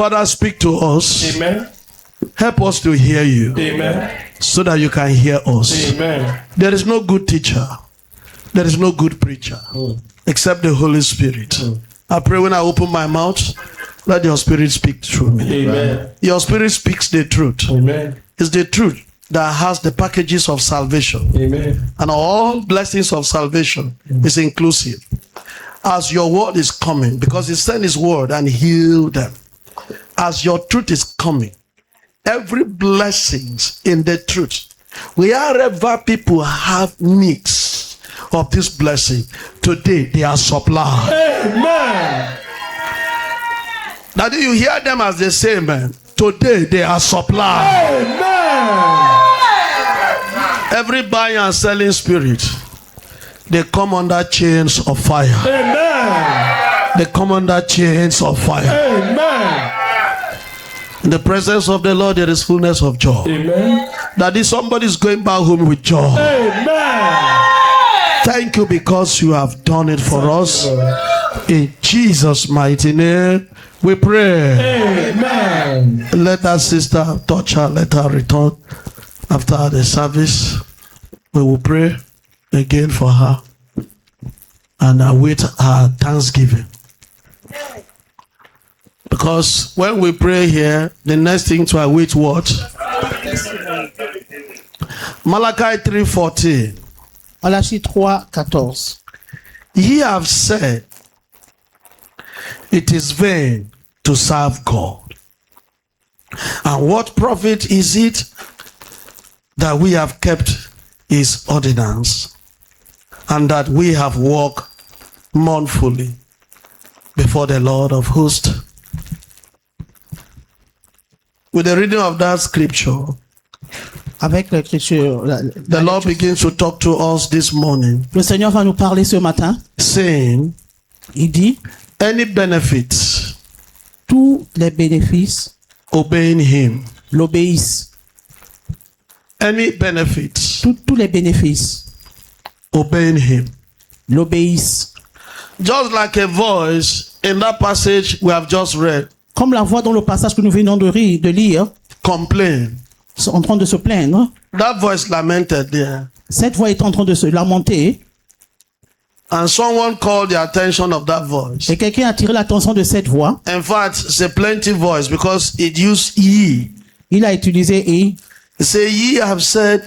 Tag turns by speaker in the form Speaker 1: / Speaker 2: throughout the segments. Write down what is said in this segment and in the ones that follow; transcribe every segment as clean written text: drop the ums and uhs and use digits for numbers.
Speaker 1: Father, speak to us.
Speaker 2: Amen.
Speaker 1: Help us to hear you.
Speaker 2: Amen.
Speaker 1: So that you can hear us.
Speaker 2: Amen.
Speaker 1: There is no good teacher. There is no good preacher. Except the Holy Spirit. I pray when I open my mouth, let your Spirit speak through me.
Speaker 2: Amen.
Speaker 1: Your Spirit speaks the truth.
Speaker 2: Amen.
Speaker 1: It's the truth that has the packages of salvation.
Speaker 2: Amen.
Speaker 1: And all blessings of salvation is inclusive. As your word is coming, because he sent his word and healed them. As your truth is coming, every blessings in the truth, wherever people have needs of this blessing, today they are supplied.
Speaker 2: Amen.
Speaker 1: Now do you hear them as they say, man? Today they are supplied.
Speaker 2: Amen.
Speaker 1: Every buying and selling spirit, they come under chains of fire.
Speaker 2: Amen.
Speaker 1: They come under chains of fire.
Speaker 2: Amen.
Speaker 1: In the presence of the Lord, there is fullness of joy.
Speaker 2: Amen.
Speaker 1: That if somebody is going back home with joy.
Speaker 2: Amen.
Speaker 1: Thank you because you have done it for us. In Jesus' mighty name, we pray.
Speaker 2: Amen.
Speaker 1: Let our sister touch her. Let her return after the service. We will pray again for her and await her thanksgiving. Because when we pray here, the next thing to await what? Malachi 3:14.
Speaker 3: Malachie 3:14.
Speaker 1: Ye have said, it is vain to serve God. And what profit is it that we have kept his ordinance, and that we have walked mournfully before the Lord of hosts? With the reading of that scripture,
Speaker 3: Avec l'écriture,
Speaker 1: the Lord begins to talk to us this morning,
Speaker 3: le Seigneur va nous parler ce matin.
Speaker 1: saying,
Speaker 3: Il dit,
Speaker 1: any benefits,
Speaker 3: tous les bénéfices
Speaker 1: obeying him.
Speaker 3: l'obéissent.
Speaker 1: Any benefits,
Speaker 3: Tous les bénéfices
Speaker 1: obeying him.
Speaker 3: l'obéissent.
Speaker 1: Just like a voice in that passage we have just read,
Speaker 3: Comme la voix dans le passage que nous venons de lire,
Speaker 1: complain.
Speaker 3: en train de se plaindre.
Speaker 1: That voice lamented there.
Speaker 3: Cette voix est en train de se lamenter.
Speaker 1: And someone called the attention of that voice.
Speaker 3: Et quelqu'un a attiré l'attention de cette voix.
Speaker 1: In fact, it's a plenty voice because it used ye.
Speaker 3: Il a utilisé et.
Speaker 1: It say, ye have said,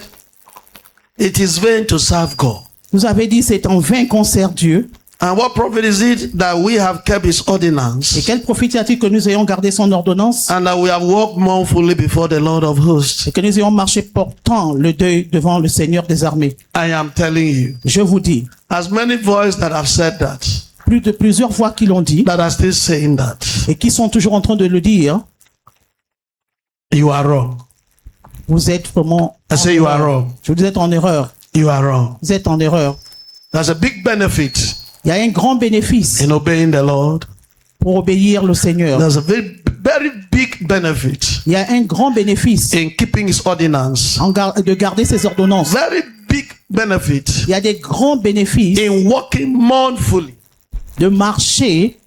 Speaker 1: it is vain to serve God.
Speaker 3: Vous avez dit c'est en vain qu'on sert Dieu.
Speaker 1: And what profit is it that we have kept his
Speaker 3: Et
Speaker 1: ordinance,
Speaker 3: quel profit y a-t-il que nous ayons gardé son ordonnance
Speaker 1: and that we have walked mournfully before the Lord of hosts?
Speaker 3: et que nous ayons marché portant le deuil devant le Seigneur des armées?
Speaker 1: I am telling you,
Speaker 3: Je vous dis,
Speaker 1: as many voices that have said that,
Speaker 3: plusieurs fois qui l'ont dit
Speaker 1: that are still saying that,
Speaker 3: et qui sont toujours en train de le dire,
Speaker 1: you are wrong.
Speaker 3: vous êtes vraiment.
Speaker 1: I say you are wrong.
Speaker 3: Vous êtes en erreur.
Speaker 1: You are wrong.
Speaker 3: Vous êtes en erreur.
Speaker 1: There's a big benefit
Speaker 3: Il y a un grand bénéfice
Speaker 1: in obeying the Lord.
Speaker 3: pour obéir le Seigneur.
Speaker 1: There's a very big benefit
Speaker 3: Il y a un grand bénéfice
Speaker 1: in keeping his ordinance.
Speaker 3: de garder ses ordonnances.
Speaker 1: Very big benefit
Speaker 3: Il y a des grands bénéfices
Speaker 1: in walking mournfully
Speaker 3: de marcher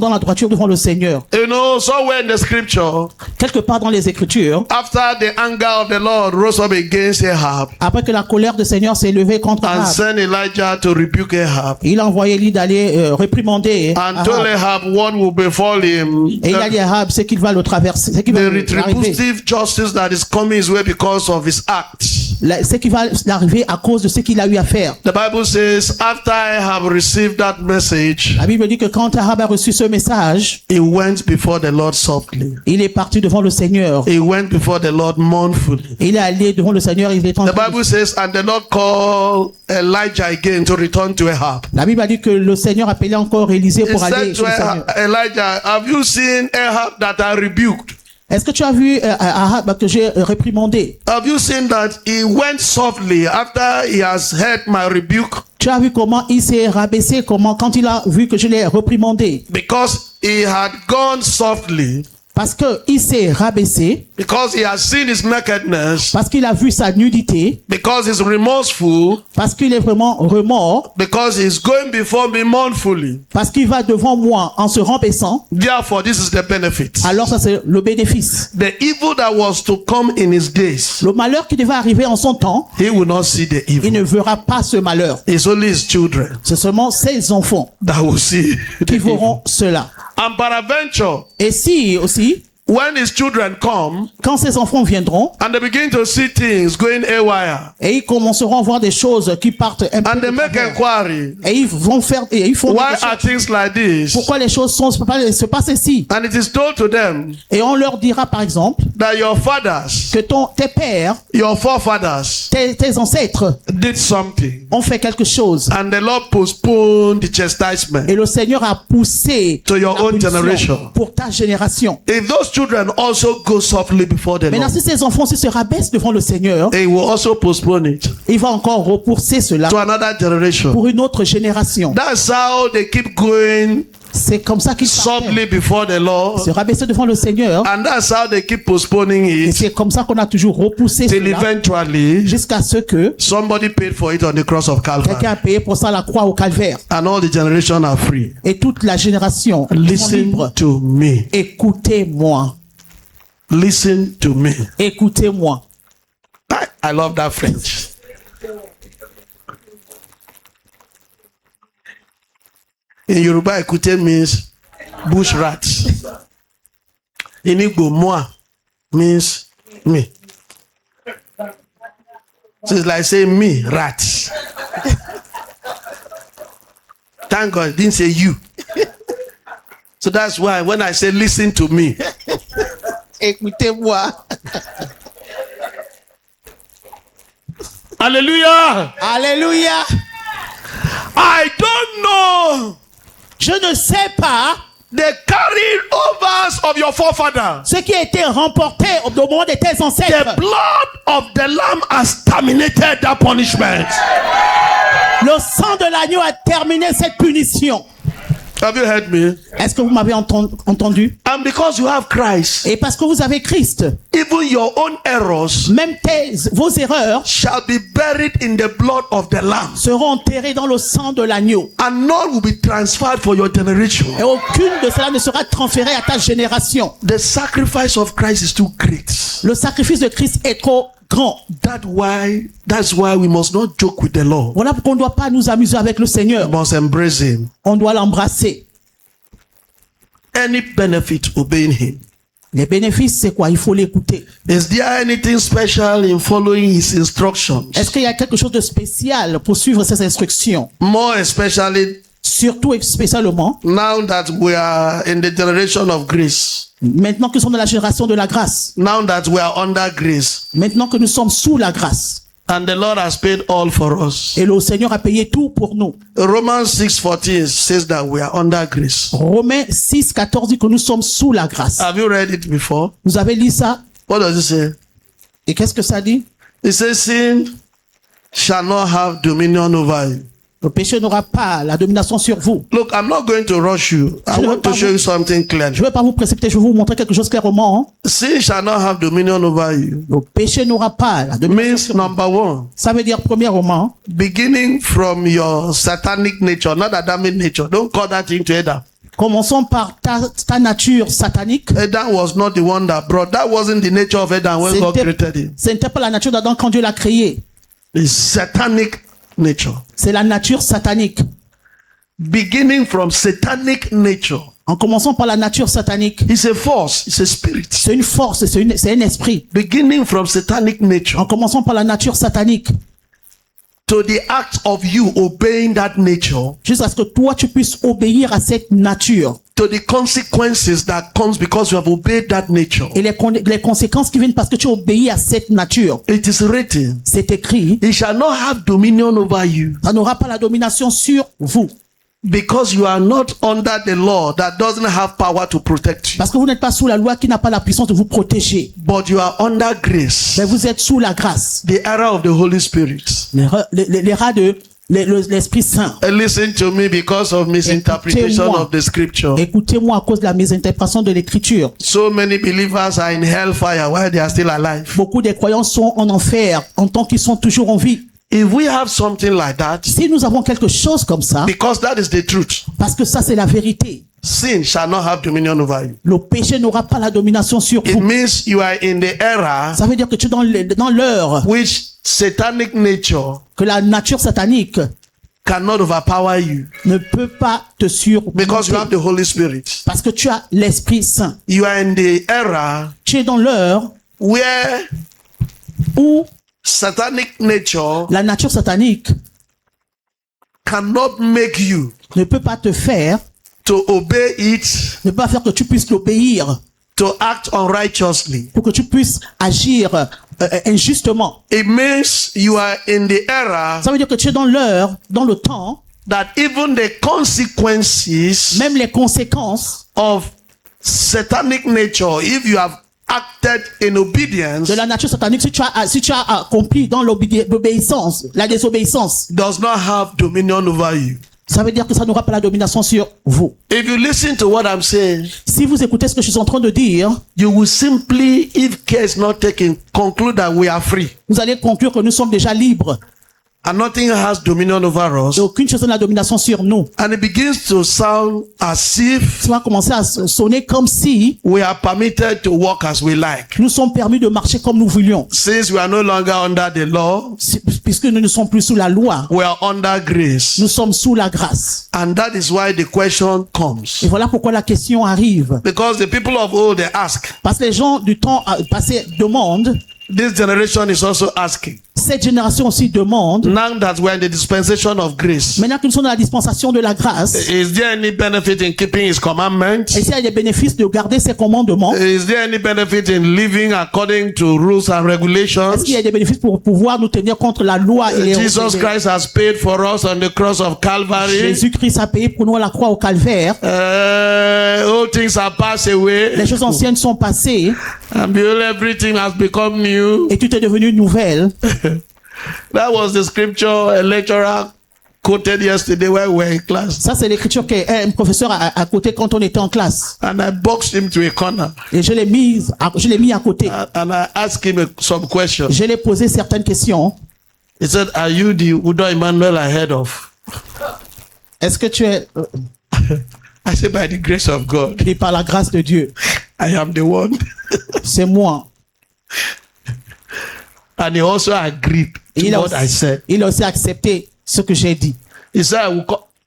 Speaker 3: dans la droiture devant le Seigneur.
Speaker 1: You know, somewhere in the scripture,
Speaker 3: Quelque part dans les Écritures,
Speaker 1: after the anger of the Lord rose up against Ahab
Speaker 3: après que la colère du Seigneur s'est levée contre
Speaker 1: and
Speaker 3: Ahab,
Speaker 1: sent Elijah to rebuke Ahab
Speaker 3: il a envoyé Élie d'aller réprimander
Speaker 1: and told
Speaker 3: Ahab.
Speaker 1: Ahab what will befall him,
Speaker 3: Et il a dit à Ahab ce qu'il va le traverser, ce qui va
Speaker 1: the
Speaker 3: lui arriver.
Speaker 1: retributive justice that is coming his way because of his acts.
Speaker 3: Ce qui va l'arriver à cause de ce qu'il a eu à faire.
Speaker 1: The Bible says after Ahab received that message,
Speaker 3: La Bible dit que quand Ahab a reçu ce message,
Speaker 1: he went before the Lord softly.
Speaker 3: il est parti devant le Seigneur.
Speaker 1: He went before the Lord mournfully.
Speaker 3: Il est allé devant le Seigneur. Il est en
Speaker 1: The
Speaker 3: train
Speaker 1: Bible says, and the Lord called Elijah again to return to Ahab.
Speaker 3: La Bible a dit que le Seigneur appelait encore Élisée
Speaker 1: He
Speaker 3: pour aller
Speaker 1: said
Speaker 3: chez
Speaker 1: to
Speaker 3: le Seigneur.
Speaker 1: Elijah, have you seen Ahab that I rebuked?
Speaker 3: Est-ce que tu as vu Ahab que j'ai réprimandé?
Speaker 1: Have you seen that he went softly after he has heard my rebuke?
Speaker 3: Tu as vu comment il s'est rabaissé, comment quand il a vu que je l'ai réprimandé?
Speaker 1: Because he had gone softly
Speaker 3: Parce qu'il s'est rabaissé,
Speaker 1: because he has seen his nakedness,
Speaker 3: parce qu'il a vu sa nudité,
Speaker 1: because he's remorseful,
Speaker 3: parce qu'il est vraiment remords,
Speaker 1: because he's going before me mournfully.
Speaker 3: parce qu'il va devant moi en se rabaissant.
Speaker 1: Therefore, this is the benefit.
Speaker 3: Alors ça c'est le bénéfice.
Speaker 1: The evil that was to come in his days,
Speaker 3: Le malheur qui devait arriver en son temps,
Speaker 1: he will not see the
Speaker 3: il
Speaker 1: evil.
Speaker 3: ne verra pas ce malheur.
Speaker 1: It's only his children
Speaker 3: C'est seulement ses enfants
Speaker 1: that will see the
Speaker 3: qui
Speaker 1: evil.
Speaker 3: verront cela.
Speaker 1: And peradventure,
Speaker 3: Et si aussi,
Speaker 1: when his children come
Speaker 3: quand ses enfants viendront
Speaker 1: and they begin to see things going haywire,
Speaker 3: et ils commenceront à voir des choses qui partent un peu
Speaker 1: and they
Speaker 3: de
Speaker 1: make
Speaker 3: travers,
Speaker 1: inquiry,
Speaker 3: et ils vont faire et ils font des
Speaker 1: why
Speaker 3: recherches.
Speaker 1: are things like this?
Speaker 3: Pourquoi les choses se passent ainsi?
Speaker 1: And it is told to them
Speaker 3: Et on leur dira par exemple
Speaker 1: that your fathers,
Speaker 3: que tes pères,
Speaker 1: your forefathers
Speaker 3: tes ancêtres
Speaker 1: did something,
Speaker 3: ont fait quelque chose.
Speaker 1: and the Lord postponed the chastisement
Speaker 3: Et le Seigneur a poussé
Speaker 1: to your
Speaker 3: la
Speaker 1: own
Speaker 3: punition
Speaker 1: generation.
Speaker 3: pour ta génération.
Speaker 1: If those children also go softly before the
Speaker 3: Maintenant,
Speaker 1: Lord,
Speaker 3: si ces enfants se rabaissent devant le Seigneur,
Speaker 1: he will also postpone it
Speaker 3: il va encore repousser cela
Speaker 1: to another generation.
Speaker 3: pour une autre génération.
Speaker 1: That's how they keep going
Speaker 3: C'est comme ça qu'ils partent.
Speaker 1: softly before the Lord,
Speaker 3: Se rabaisser devant le Seigneur.
Speaker 1: and that's how they keep postponing
Speaker 3: Et
Speaker 1: it
Speaker 3: c'est comme ça qu'on a toujours repoussé
Speaker 1: till
Speaker 3: cela
Speaker 1: eventually
Speaker 3: jusqu'à ce que
Speaker 1: somebody paid for it on the cross of
Speaker 3: quelqu'un
Speaker 1: Calvary,
Speaker 3: a payé pour ça la croix au calvaire.
Speaker 1: and all the generation are free.
Speaker 3: Et toute la génération sont
Speaker 1: Listen
Speaker 3: libres.
Speaker 1: to me.
Speaker 3: Écoutez-moi.
Speaker 1: Listen to me.
Speaker 3: Écoutez-moi.
Speaker 1: I love that French. In Yoruba, écouter means bush rat. In Igbo, moi means me. So it's like saying me, rat. Thank God, it didn't say you. So that's why when I say listen to me,
Speaker 3: Écoutez-moi.
Speaker 1: hallelujah.
Speaker 3: Alléluia.
Speaker 1: I don't know
Speaker 3: Je ne sais pas
Speaker 1: the carrying overs of your forefathers.
Speaker 3: ce qui a été remporté au moment de tes ancêtres.
Speaker 1: The blood of the lamb has terminated that punishment.
Speaker 3: Le sang de l'agneau a terminé cette punition.
Speaker 1: Have you heard me?
Speaker 3: Est-ce que vous m'avez entendu?
Speaker 1: And because you have Christ,
Speaker 3: Et parce que vous avez Christ,
Speaker 1: even your own errors
Speaker 3: même vos erreurs
Speaker 1: shall be buried in the blood of the lamb,
Speaker 3: seront enterrées dans le sang de l'agneau.
Speaker 1: and none will be transferred for your generation.
Speaker 3: Et aucune de cela ne sera transférée à ta génération.
Speaker 1: The sacrifice of Christ is too great.
Speaker 3: Le sacrifice de Christ est trop grand.
Speaker 1: That's why we must not joke with the Lord.
Speaker 3: Voilà pourquoi on ne doit pas nous amuser avec le Seigneur.
Speaker 1: We must embrace him.
Speaker 3: On doit l'embrasser.
Speaker 1: Any benefit obeying him.
Speaker 3: Les bénéfices, c'est quoi? Il faut l'écouter.
Speaker 1: Is there anything special in following his instructions?
Speaker 3: Est-ce qu'il y a quelque chose de spécial pour suivre ses instructions?
Speaker 1: More especially
Speaker 3: Surtout et spécialement,
Speaker 1: now that we are in the generation of grace.
Speaker 3: maintenant que nous sommes dans la génération de la grâce.
Speaker 1: Now that we are under grace.
Speaker 3: Maintenant que nous sommes sous la grâce.
Speaker 1: And the Lord has paid all for us.
Speaker 3: Et le Seigneur a payé tout pour nous.
Speaker 1: Romans 6:14 says that we are under grace.
Speaker 3: Romains 6, 14 dit que nous sommes sous la grâce.
Speaker 1: Have you read it before?
Speaker 3: Vous avez lu ça?
Speaker 1: What does it say?
Speaker 3: Et qu'est-ce que ça dit?
Speaker 1: It says sin shall not have dominion over you.
Speaker 3: Le péché n'aura pas la domination sur vous.
Speaker 1: Look, I'm not going to rush you. I want to show you something clearly.
Speaker 3: Je ne vais pas vous précipiter, je vais vous montrer quelque chose clairement.
Speaker 1: Sin shall not have dominion over you.
Speaker 3: Le péché n'aura pas la domination
Speaker 1: Means
Speaker 3: sur vous.
Speaker 1: number one,
Speaker 3: Ça veut dire, premièrement,
Speaker 1: beginning from your satanic nature, not Adamic nature. Don't call that into Adam.
Speaker 3: commençons par ta nature satanique.
Speaker 1: Adam was not the one that brought. That wasn't the nature of Adam when God created him.
Speaker 3: Ce n'était pas la nature d'Adam quand Dieu l'a créé.
Speaker 1: It's satanic nature.
Speaker 3: C'est la nature satanique.
Speaker 1: Beginning from satanic nature.
Speaker 3: En commençant par la nature satanique.
Speaker 1: It's a force. It's a spirit.
Speaker 3: C'est une force, c'est un esprit.
Speaker 1: Beginning from satanic
Speaker 3: En
Speaker 1: nature
Speaker 3: commençant par la nature satanique.
Speaker 1: to the act of you obeying that nature,
Speaker 3: Jusqu'à ce que toi, tu puisses obéir à cette nature.
Speaker 1: to the consequences that comes because you have obeyed that nature.
Speaker 3: Et les conséquences qui viennent parce que tu obéis à cette nature.
Speaker 1: It is written,
Speaker 3: C'est écrit.
Speaker 1: he shall not have dominion over you,
Speaker 3: Ça n'aura pas la domination sur vous.
Speaker 1: because you are not under the law that doesn't have power to protect you,
Speaker 3: Parce que vous n'êtes pas sous la loi qui n'a pas la puissance de vous protéger.
Speaker 1: but you are under grace,
Speaker 3: Mais vous êtes sous la grâce.
Speaker 1: the era of the Holy Spirit.
Speaker 3: L'era l'Esprit Saint.
Speaker 1: And listen to me because of misinterpretation
Speaker 3: Écoutez-moi.
Speaker 1: of the scripture.
Speaker 3: Écoutez-moi à cause de la mésinterprétation de l'Écriture.
Speaker 1: So many believers are in hellfire while they are still alive.
Speaker 3: Beaucoup des croyants sont en enfer en tant qu'ils sont toujours en vie.
Speaker 1: If we have something like that,
Speaker 3: Si nous avons quelque chose comme ça,
Speaker 1: because that is the truth,
Speaker 3: parce que ça c'est la vérité,
Speaker 1: sin shall not have dominion over you.
Speaker 3: le péché n'aura pas la domination sur
Speaker 1: It
Speaker 3: vous.
Speaker 1: means you are in the era
Speaker 3: Ça veut dire que tu es dans l'heure
Speaker 1: which satanic nature
Speaker 3: que la nature satanique
Speaker 1: cannot overpower you
Speaker 3: ne peut pas te
Speaker 1: because you have
Speaker 3: surmonter
Speaker 1: the Holy Spirit.
Speaker 3: parce que tu as l'Esprit Saint.
Speaker 1: You are in the era
Speaker 3: Tu es dans l'heure
Speaker 1: where
Speaker 3: où
Speaker 1: satanic nature
Speaker 3: la nature satanique
Speaker 1: cannot make you
Speaker 3: ne peut pas te faire,
Speaker 1: to obey it,
Speaker 3: ne peut pas faire que tu puisses l'obéir,
Speaker 1: to act unrighteously.
Speaker 3: pour que tu puisses agir injustement.
Speaker 1: It means you are in the era
Speaker 3: Ça veut dire que tu es dans l'heure, dans le temps,
Speaker 1: that even the consequences
Speaker 3: même les conséquences
Speaker 1: of satanic nature, if you have acted in obedience,
Speaker 3: de la nature satanique, si tu as accompli dans l'obéissance, la désobéissance,
Speaker 1: does not have dominion over you.
Speaker 3: ça veut dire que ça n'aura pas la domination sur vous.
Speaker 1: If you listen to what I'm saying,
Speaker 3: Si vous écoutez ce que je suis en train de dire,
Speaker 1: you will simply, if care is not taken, conclude that we are free.
Speaker 3: vous allez conclure que nous sommes déjà libres.
Speaker 1: And nothing has dominion over us.
Speaker 3: Et aucune chose n'a la domination sur nous.
Speaker 1: And it begins to sound as if
Speaker 3: Ça va commencer à sonner comme si
Speaker 1: we are permitted to walk as we like.
Speaker 3: nous sommes permis de marcher comme nous voulions.
Speaker 1: Since we are no longer under the law,
Speaker 3: Puisque nous ne sommes plus sous la loi,
Speaker 1: we are under grace.
Speaker 3: nous sommes sous la grâce.
Speaker 1: And that is why the question
Speaker 3: Et
Speaker 1: comes.
Speaker 3: voilà pourquoi la question arrive.
Speaker 1: Because the people of old, they ask.
Speaker 3: Parce que les gens du temps passé demandent,
Speaker 1: This generation is also asking.
Speaker 3: cette génération aussi demande,
Speaker 1: Now that we're in the dispensation of grace,
Speaker 3: maintenant que nous sommes dans la dispensation de la grâce,
Speaker 1: is there any benefit in keeping his commandments?
Speaker 3: est-ce qu'il y a des bénéfices de garder ses commandements?
Speaker 1: Is there any benefit in living according to rules and regulations?
Speaker 3: Est-ce qu'il y a des bénéfices pour pouvoir nous tenir contre la loi et les
Speaker 1: Jesus Christ has paid for us on the cross of Calvary.
Speaker 3: Jésus-Christ a payé pour nous à la croix au calvaire.
Speaker 1: All things are passed away,
Speaker 3: Les choses anciennes sont passées
Speaker 1: and behold, everything has become new.
Speaker 3: et tout est devenu nouvelle.
Speaker 1: That was the scripture a lecturer quoted yesterday when we were in class.
Speaker 3: Ça, c'est l'écriture qu'un professeur a à côté quand on était en classe.
Speaker 1: And I boxed him to a corner.
Speaker 3: Et je l'ai mis à côté.
Speaker 1: And I asked him some questions.
Speaker 3: Je l'ai posé certaines questions.
Speaker 1: He said, are you the Udo Emmanuel I heard of?
Speaker 3: Est-ce que tu es,
Speaker 1: I said, by the grace of God,
Speaker 3: et par la grâce de Dieu,
Speaker 1: I am the one.
Speaker 3: c'est moi.
Speaker 1: And he also agreed to
Speaker 3: Il a,
Speaker 1: what I said.
Speaker 3: il a aussi accepté ce que j'ai dit.
Speaker 1: He said, I will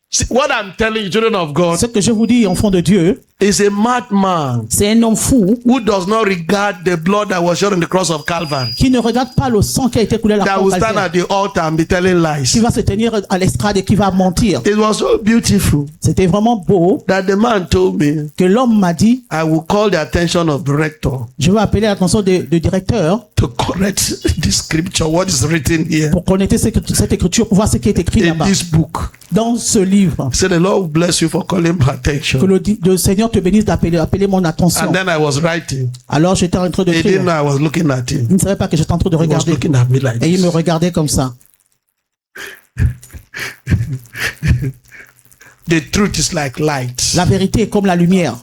Speaker 1: see, what I'm telling you, children of God,
Speaker 3: Ce que je vous dis, enfants de Dieu,
Speaker 1: is a madman
Speaker 3: c'est un homme fou
Speaker 1: who does not regard the blood that was shed on the cross of Calvary,
Speaker 3: qui ne regarde pas le sang qui a été coulé à la
Speaker 1: that
Speaker 3: croix au
Speaker 1: will stand
Speaker 3: calvaire,
Speaker 1: at the altar and be telling
Speaker 3: qui
Speaker 1: lies.
Speaker 3: va se tenir à l'estrade et qui va mentir.
Speaker 1: It was so beautiful
Speaker 3: C'était vraiment beau
Speaker 1: that the man told me,
Speaker 3: que l'homme m'a dit,
Speaker 1: I will call the attention of the rector
Speaker 3: je vais appeler l'attention du directeur
Speaker 1: to correct the scripture, what is written here
Speaker 3: pour connaître cette écriture, pour voir ce qui est écrit
Speaker 1: in
Speaker 3: là-bas,
Speaker 1: this book.
Speaker 3: dans ce livre.
Speaker 1: Say, the Lord will bless you for calling my
Speaker 3: Que
Speaker 1: attention.
Speaker 3: le Seigneur te bénisse d'appeler mon attention.
Speaker 1: And then I was writing.
Speaker 3: Alors j'étais en train de
Speaker 1: He
Speaker 3: prier.
Speaker 1: didn't know I was looking at him.
Speaker 3: Il ne savait pas que j'étais en train de
Speaker 1: He was
Speaker 3: regarder.
Speaker 1: looking at me like
Speaker 3: Et il me
Speaker 1: this.
Speaker 3: regardait comme ça.
Speaker 1: The truth is like light.
Speaker 3: La vérité est comme la lumière.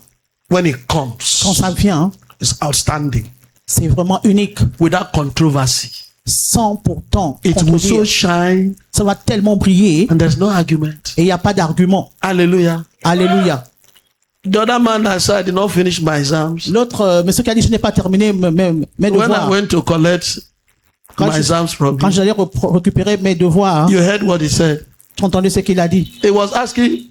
Speaker 1: When it
Speaker 3: Quand
Speaker 1: comes,
Speaker 3: ça vient,
Speaker 1: it's outstanding.
Speaker 3: c'est vraiment unique.
Speaker 1: Without controversy.
Speaker 3: Sans pourtant
Speaker 1: It will so
Speaker 3: contredire.
Speaker 1: shine
Speaker 3: Ça va tellement briller
Speaker 1: and there's no argument.
Speaker 3: et il n'y a pas d'argument.
Speaker 1: Hallelujah.
Speaker 3: Alléluia.
Speaker 1: The other man I said I did not finish my exams.
Speaker 3: L'autre, monsieur qui a dit, je n'ai pas terminé mes
Speaker 1: When I
Speaker 3: devoirs.
Speaker 1: went to collect
Speaker 3: Quand
Speaker 1: my exams from
Speaker 3: Quand
Speaker 1: him,
Speaker 3: j'allais récupérer mes devoirs,
Speaker 1: you heard what he said.
Speaker 3: tu entendais ce qu'il a dit.
Speaker 1: He was asking,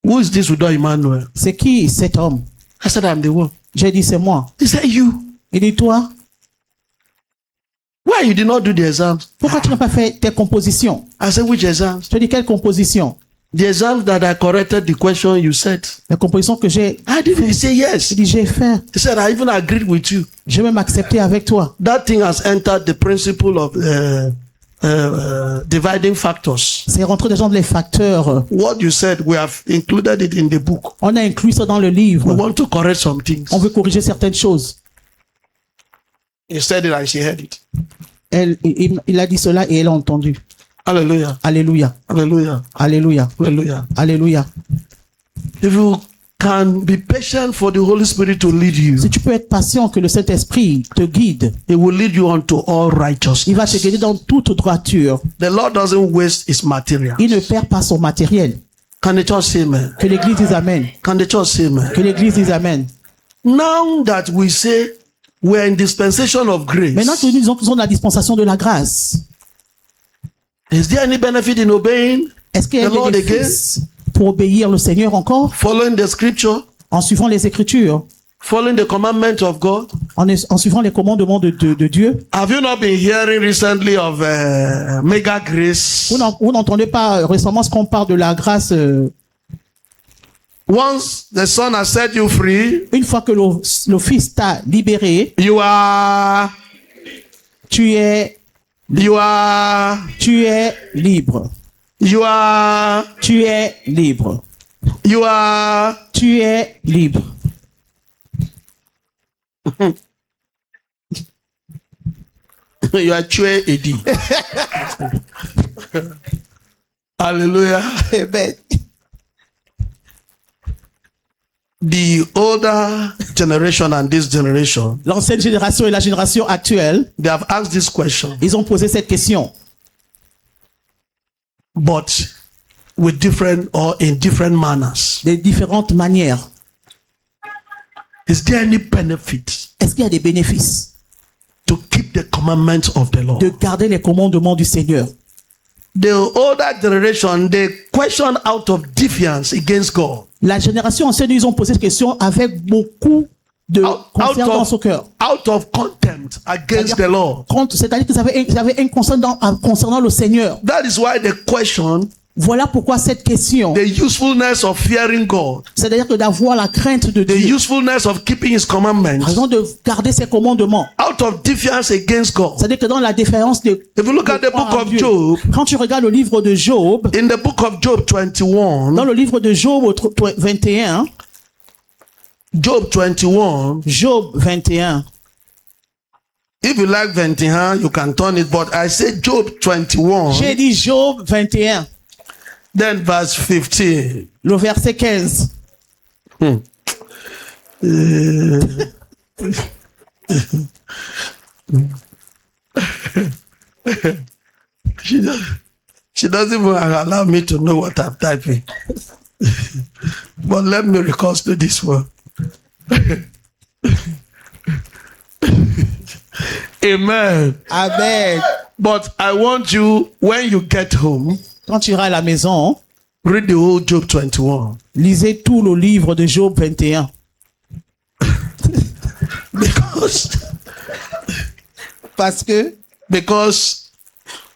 Speaker 1: who is this Udo Emmanuel?
Speaker 3: C'est qui cet homme?
Speaker 1: I said, I'm the one.
Speaker 3: J'ai dit, c'est moi.
Speaker 1: He said, you.
Speaker 3: Il dit, toi,
Speaker 1: Why you did not do the exams?
Speaker 3: pourquoi tu n'as pas fait tes compositions?
Speaker 1: I said, which exams?
Speaker 3: Je te dis, quelle composition?
Speaker 1: The exams that I corrected the question you said.
Speaker 3: Les compositions que j'ai.
Speaker 1: I didn't. He said, yes.
Speaker 3: Je dis, j'ai fait.
Speaker 1: He said, I even agreed with you.
Speaker 3: Je vais m'accepter avec toi.
Speaker 1: That thing has entered the principle of dividing factors.
Speaker 3: C'est rentré déjà dans les facteurs.
Speaker 1: What you said, we have included it in the book.
Speaker 3: On a inclus ça dans le
Speaker 1: We
Speaker 3: livre.
Speaker 1: want to correct some things.
Speaker 3: On veut corriger certaines choses.
Speaker 1: He said it and she heard it.
Speaker 3: Il a dit cela et elle a entendu.
Speaker 1: Hallelujah.
Speaker 3: Alléluia.
Speaker 1: Hallelujah.
Speaker 3: Alléluia.
Speaker 1: Hallelujah.
Speaker 3: Alléluia.
Speaker 1: If you can be patient for the Holy Spirit to lead you,
Speaker 3: Si tu peux être patient que le Saint-Esprit te guide,
Speaker 1: He will lead you unto all
Speaker 3: il va te
Speaker 1: righteousness.
Speaker 3: guider dans toute droiture.
Speaker 1: The Lord doesn't waste His material.
Speaker 3: Il ne perd pas son matériel.
Speaker 1: Can the church say amen?
Speaker 3: Que l'Église dise Amen.
Speaker 1: Can the church say amen?
Speaker 3: Que l'Église dise Amen.
Speaker 1: Now that we say we're in dispensation of grace,
Speaker 3: Maintenant que nous sommes dans la dispensation de la grâce,
Speaker 1: is there any benefit in obeying,
Speaker 3: est-ce qu'il y a
Speaker 1: The Lord
Speaker 3: des bénéfices pour obéir le Seigneur encore,
Speaker 1: following the scripture,
Speaker 3: en suivant les Écritures,
Speaker 1: following the commandment of God?
Speaker 3: en suivant les commandements de Dieu?
Speaker 1: Have you not been hearing recently of mega grace?
Speaker 3: Vous n'entendez pas récemment ce qu'on parle de la grâce
Speaker 1: Once the Son has set you free,
Speaker 3: une fois que le Fils t'a libéré,
Speaker 1: you are
Speaker 3: tu es
Speaker 1: libre.
Speaker 3: libre.
Speaker 1: You are
Speaker 3: Tu es libre. Tu es libre.
Speaker 1: You are Chue Edi. Hallelujah.
Speaker 3: Amen.
Speaker 1: The older generation and this generation,
Speaker 3: L'ancienne génération et la génération actuelle,
Speaker 1: they have asked this question,
Speaker 3: ils ont posé cette question,
Speaker 1: but with different or in different manners.
Speaker 3: de différentes manières.
Speaker 1: Is there any benefit
Speaker 3: Est-ce qu'il y a des bénéfices
Speaker 1: to keep the commandments of the Lord?
Speaker 3: de garder les commandements du Seigneur?
Speaker 1: The older generation, they question out of defiance against God.
Speaker 3: La génération ancienne, ils ont posé cette question avec beaucoup de concern dans son cœur.
Speaker 1: Out of contempt against the Lord.
Speaker 3: C'est-à-dire qu'ils avaient un concern concernant le Seigneur.
Speaker 1: That is why the question,
Speaker 3: Voilà pourquoi cette question,
Speaker 1: the usefulness of fearing God,
Speaker 3: c'est-à-dire que d'avoir la crainte de
Speaker 1: the
Speaker 3: Dieu,
Speaker 1: usefulness of keeping His commandments,
Speaker 3: raison de garder ses commandements.
Speaker 1: out of defiance against God.
Speaker 3: C'est-à-dire que dans la déférence de
Speaker 1: If you look at the
Speaker 3: croire
Speaker 1: book
Speaker 3: à
Speaker 1: of
Speaker 3: Dieu,
Speaker 1: Job,
Speaker 3: quand tu regardes le livre de Job,
Speaker 1: in the book of Job 21,
Speaker 3: dans le livre de Job 21,
Speaker 1: Job 21,
Speaker 3: Job 21,
Speaker 1: if you like 21, you can turn it, but I say Job 21,
Speaker 3: j'ai dit Job 21,
Speaker 1: then verse 15.
Speaker 3: le verset 15.
Speaker 1: She doesn't even allow me to know what I'm typing. But let me record to this one. Amen.
Speaker 3: Amen.
Speaker 1: But I want you, when you get home,
Speaker 3: Quand tu iras à la maison,
Speaker 1: read the whole Job 21.
Speaker 3: lisez tout le livre de Job 21.
Speaker 1: Because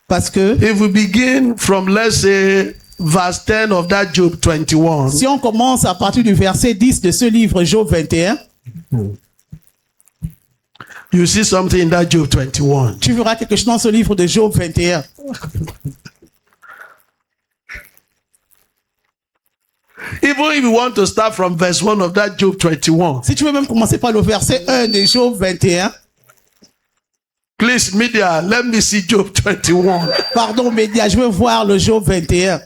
Speaker 3: Parce que
Speaker 1: if we begin from, let's say, verse 10 of that Job 21,
Speaker 3: si on commence à partir du verset 10 de ce livre Job 21,
Speaker 1: you see something in that Job 21.
Speaker 3: tu verras quelque chose dans ce livre de Job 21.
Speaker 1: Even if you want to start from verse 1 of that Job 21,
Speaker 3: Si tu veux même commencer par le verset 1 de Job 21,
Speaker 1: please, media, let me see Job 21.
Speaker 3: pardon média, je veux voir le Job 21.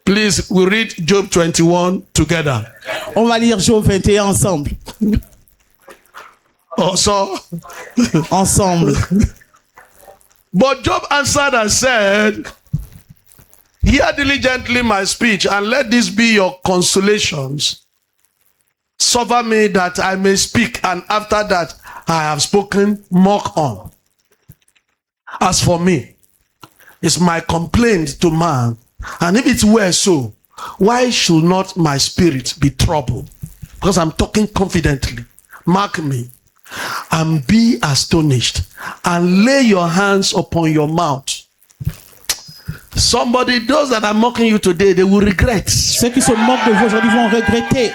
Speaker 1: Please, we read Job 21 together.
Speaker 3: On va lire Job 21 ensemble.
Speaker 1: Also,
Speaker 3: Ensemble.
Speaker 1: but Job answered and said, hear diligently my speech, and let this be your consolations. Suffer me that I may speak, and after that I have spoken, mock on. As for me, it's my complaint to man, and if it were so, why should not my spirit be troubled? Because I'm talking confidently. Mark me. And be astonished, and lay your hands upon your mouth. Somebody, those that are mocking you today, they will regret.
Speaker 3: Ceux qui se moquent de vous aujourd'hui vont regretter.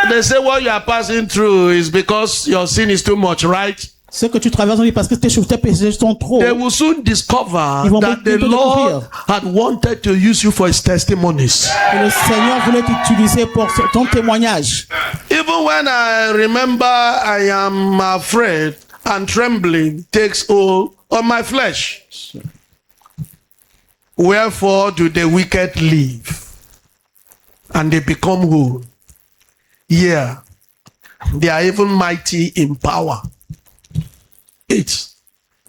Speaker 1: They say what you are passing through is because your sin is too much, right?
Speaker 3: Ce que tu traverses aujourd'hui parce que tes péchés sont trop.
Speaker 1: They will soon discover
Speaker 3: Ils vont
Speaker 1: that the
Speaker 3: bientôt
Speaker 1: Lord
Speaker 3: découvrir
Speaker 1: had wanted to use you for his testimonies.
Speaker 3: Que le Seigneur voulait t'utiliser pour ton témoignage.
Speaker 1: Even when I remember I am afraid, and trembling takes hold on my flesh. Wherefore do the wicked live, and they become whole? Yeah, they are even mighty in power. 8.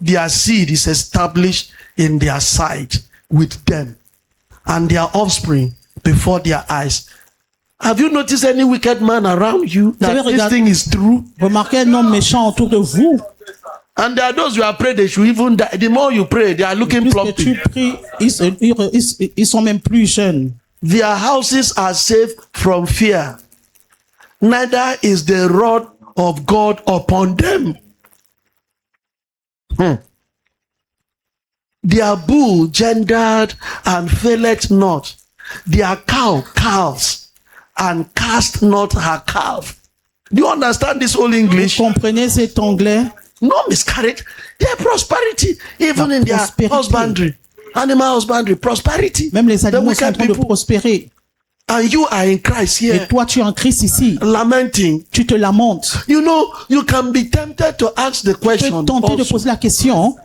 Speaker 1: Their seed is established in their sight with them, and their offspring before their eyes. Have you noticed any wicked man around you that this thing is true?
Speaker 3: Remarquez un homme méchant autour de vous.
Speaker 1: And there are those who are praying they should even die. The more you pray, they are looking
Speaker 3: Plus que
Speaker 1: plumpy.
Speaker 3: tu pries, ils sont même plus jeunes.
Speaker 1: Their houses are safe from fear. Neither is the rod of God upon them. Their bull gendered and faileth not. Their cow calves and cast not her calf. Do you understand this old English?
Speaker 3: Vous comprenez cet anglais?
Speaker 1: No miscarriage. Their prosperity, even
Speaker 3: La
Speaker 1: in their
Speaker 3: prospérité.
Speaker 1: husbandry, animal husbandry, prosperity.
Speaker 3: Même les
Speaker 1: The
Speaker 3: animaux sont en
Speaker 1: wicked
Speaker 3: train de
Speaker 1: people.
Speaker 3: prospérer.
Speaker 1: And you are in Christ
Speaker 3: Et
Speaker 1: here,
Speaker 3: toi, tu es en Christ ici.
Speaker 1: lamenting.
Speaker 3: Tu te lamentes.
Speaker 1: You know, you can be tempted to ask the
Speaker 3: Tu peux
Speaker 1: question,
Speaker 3: tenter de
Speaker 1: also,
Speaker 3: poser la question.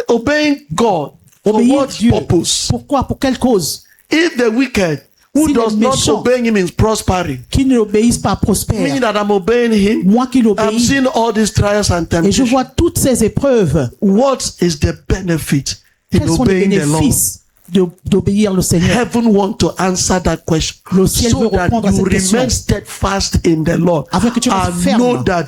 Speaker 1: obeying God for
Speaker 3: Obéir
Speaker 1: what
Speaker 3: Dieu.
Speaker 1: purpose?
Speaker 3: Pourquoi? Pour quelle cause?
Speaker 1: If the wicked who
Speaker 3: Si les
Speaker 1: does not
Speaker 3: méchants-
Speaker 1: obey him is prospering,
Speaker 3: Qui ne l'obéissent pas prospèrent.
Speaker 1: meaning that I'm obeying him,
Speaker 3: Moi qui
Speaker 1: I'm
Speaker 3: l'obéis.
Speaker 1: seeing all these trials and
Speaker 3: Et je
Speaker 1: temptations.
Speaker 3: vois toutes ces épreuves.
Speaker 1: What is the benefit in
Speaker 3: Quels sont les
Speaker 1: obeying the Lord?
Speaker 3: bénéfices d'obéir le Seigneur?
Speaker 1: Heaven want to answer that question
Speaker 3: Le ciel
Speaker 1: so
Speaker 3: veut
Speaker 1: that
Speaker 3: répondre à
Speaker 1: you
Speaker 3: cette question.
Speaker 1: remain steadfast in the Lord
Speaker 3: Afin que tu restes
Speaker 1: and
Speaker 3: ferme.
Speaker 1: know that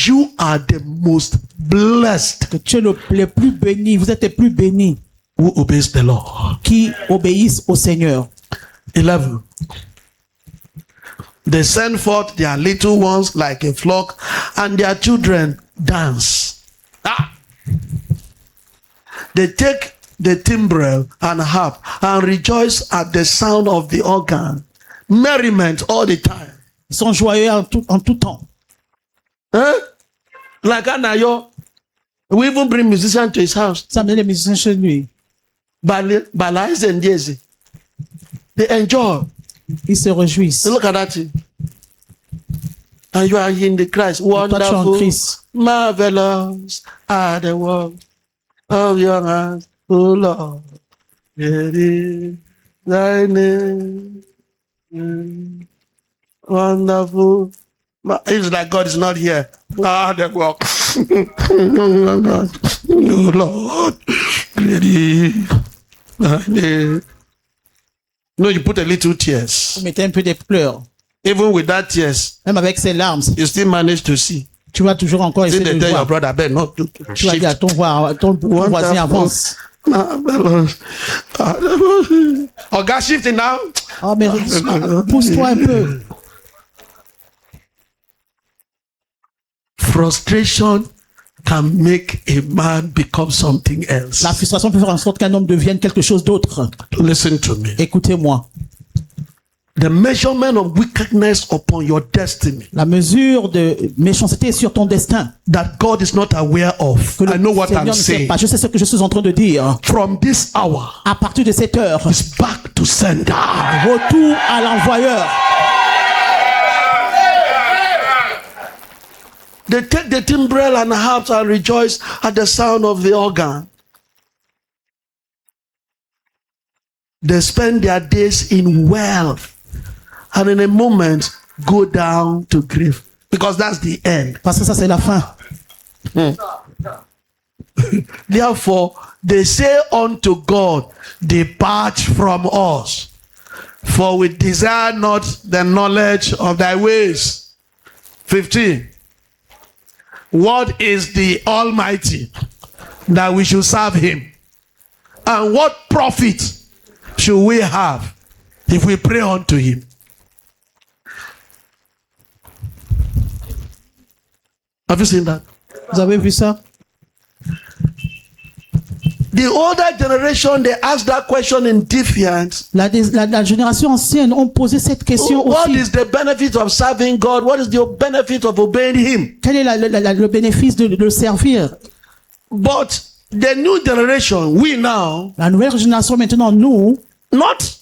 Speaker 1: you are the most blessed
Speaker 3: Que tu es le plus béni. Vous êtes les plus bénis
Speaker 1: who obeys the Lord.
Speaker 3: qui obéissent au Seigneur.
Speaker 1: 11. They send forth their little ones like a flock, and their children dance. They take the timbrel and harp and rejoice at the sound of the organ. Merriment all the time.
Speaker 3: Ils sont joyeux en tout temps.
Speaker 1: Huh? Like Anayo, we even bring musicians to his house.
Speaker 3: Ça amène les musiciens chez lui.
Speaker 1: Balais and Jesse. They enjoy.
Speaker 3: Ils se réjouissent.
Speaker 1: Look at that thing. And you are in the Christ.
Speaker 3: toi, tu es en
Speaker 1: Wonderful,
Speaker 3: Christ.
Speaker 1: marvelous are the works of your hands, O Lord. Great is thy name. Wonderful. It's like God is not here. Ah, the work. Oh Lord. Great is thy name. No, you put a little tears.
Speaker 3: Vous mettez un peu des pleurs.
Speaker 1: Even with that tears,
Speaker 3: Même avec ses larmes,
Speaker 1: you still manage to see.
Speaker 3: tu vas toujours encore
Speaker 1: See,
Speaker 3: essayer
Speaker 1: they
Speaker 3: de
Speaker 1: tell your
Speaker 3: voir.
Speaker 1: brother, Ben, not to
Speaker 3: Tu vas dire à
Speaker 1: shift.
Speaker 3: ton voisin avance.
Speaker 1: Marvelous. Oh, God, shifting now.
Speaker 3: Oh, mais pousse-toi un peu.
Speaker 1: Frustration can make a man become something else.
Speaker 3: La frustration peut faire en sorte qu'un homme devienne quelque chose d'autre.
Speaker 1: Listen to me.
Speaker 3: Écoutez-moi.
Speaker 1: The measurement of wickedness upon your destiny
Speaker 3: La mesure de méchanceté sur ton destin.
Speaker 1: that God is not aware of.
Speaker 3: Que le
Speaker 1: I know what
Speaker 3: Seigneur
Speaker 1: I'm
Speaker 3: ne sait
Speaker 1: saying.
Speaker 3: pas. Je sais ce que je suis en train de dire.
Speaker 1: From this hour,
Speaker 3: À partir de cette heure,
Speaker 1: it's back to sender.
Speaker 3: retour à l'envoyeur.
Speaker 1: They take the timbrel and harps and rejoice at the sound of the organ. They spend their days in wealth and in a moment go down to grief because that's the end.
Speaker 3: Parce que ça, c'est la fin.
Speaker 1: Therefore, they say unto God, depart from us, for we desire not the knowledge of thy ways. 15. What is the Almighty that we should serve him? And what profit should we have if we pray unto him? Have you seen that?
Speaker 3: Vous avez vu ça?
Speaker 1: The older generation, they ask that question in defiance.
Speaker 3: La génération ancienne ont posé cette question
Speaker 1: What
Speaker 3: aussi.
Speaker 1: is the benefit of serving God? What is the benefit of obeying him?
Speaker 3: Quel est le bénéfice de le servir?
Speaker 1: But the new generation, we now,
Speaker 3: La nouvelle génération maintenant, nous,
Speaker 1: not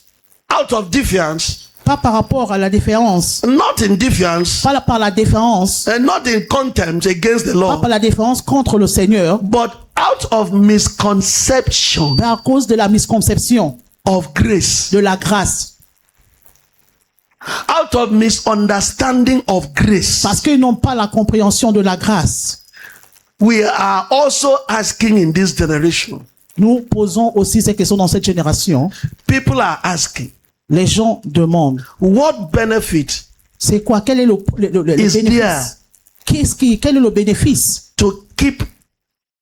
Speaker 1: out of defiance,
Speaker 3: Pas par rapport à la différence.
Speaker 1: not in defiance,
Speaker 3: Pas par la différence.
Speaker 1: and not in contempt against the
Speaker 3: Pas
Speaker 1: law,
Speaker 3: par la différence contre le Seigneur.
Speaker 1: but out of misconception
Speaker 3: Mais à cause de la misconception
Speaker 1: of grace,
Speaker 3: de la grâce.
Speaker 1: out of misunderstanding of grace.
Speaker 3: Parce qu'ils n'ont pas la compréhension de la grâce.
Speaker 1: We are also asking in this generation.
Speaker 3: Nous posons aussi ces questions dans cette génération.
Speaker 1: People are asking,
Speaker 3: Les gens demandent,
Speaker 1: what benefit
Speaker 3: c'est quoi? Quel est le
Speaker 1: is there
Speaker 3: bénéfice? Quel est le bénéfice
Speaker 1: to keep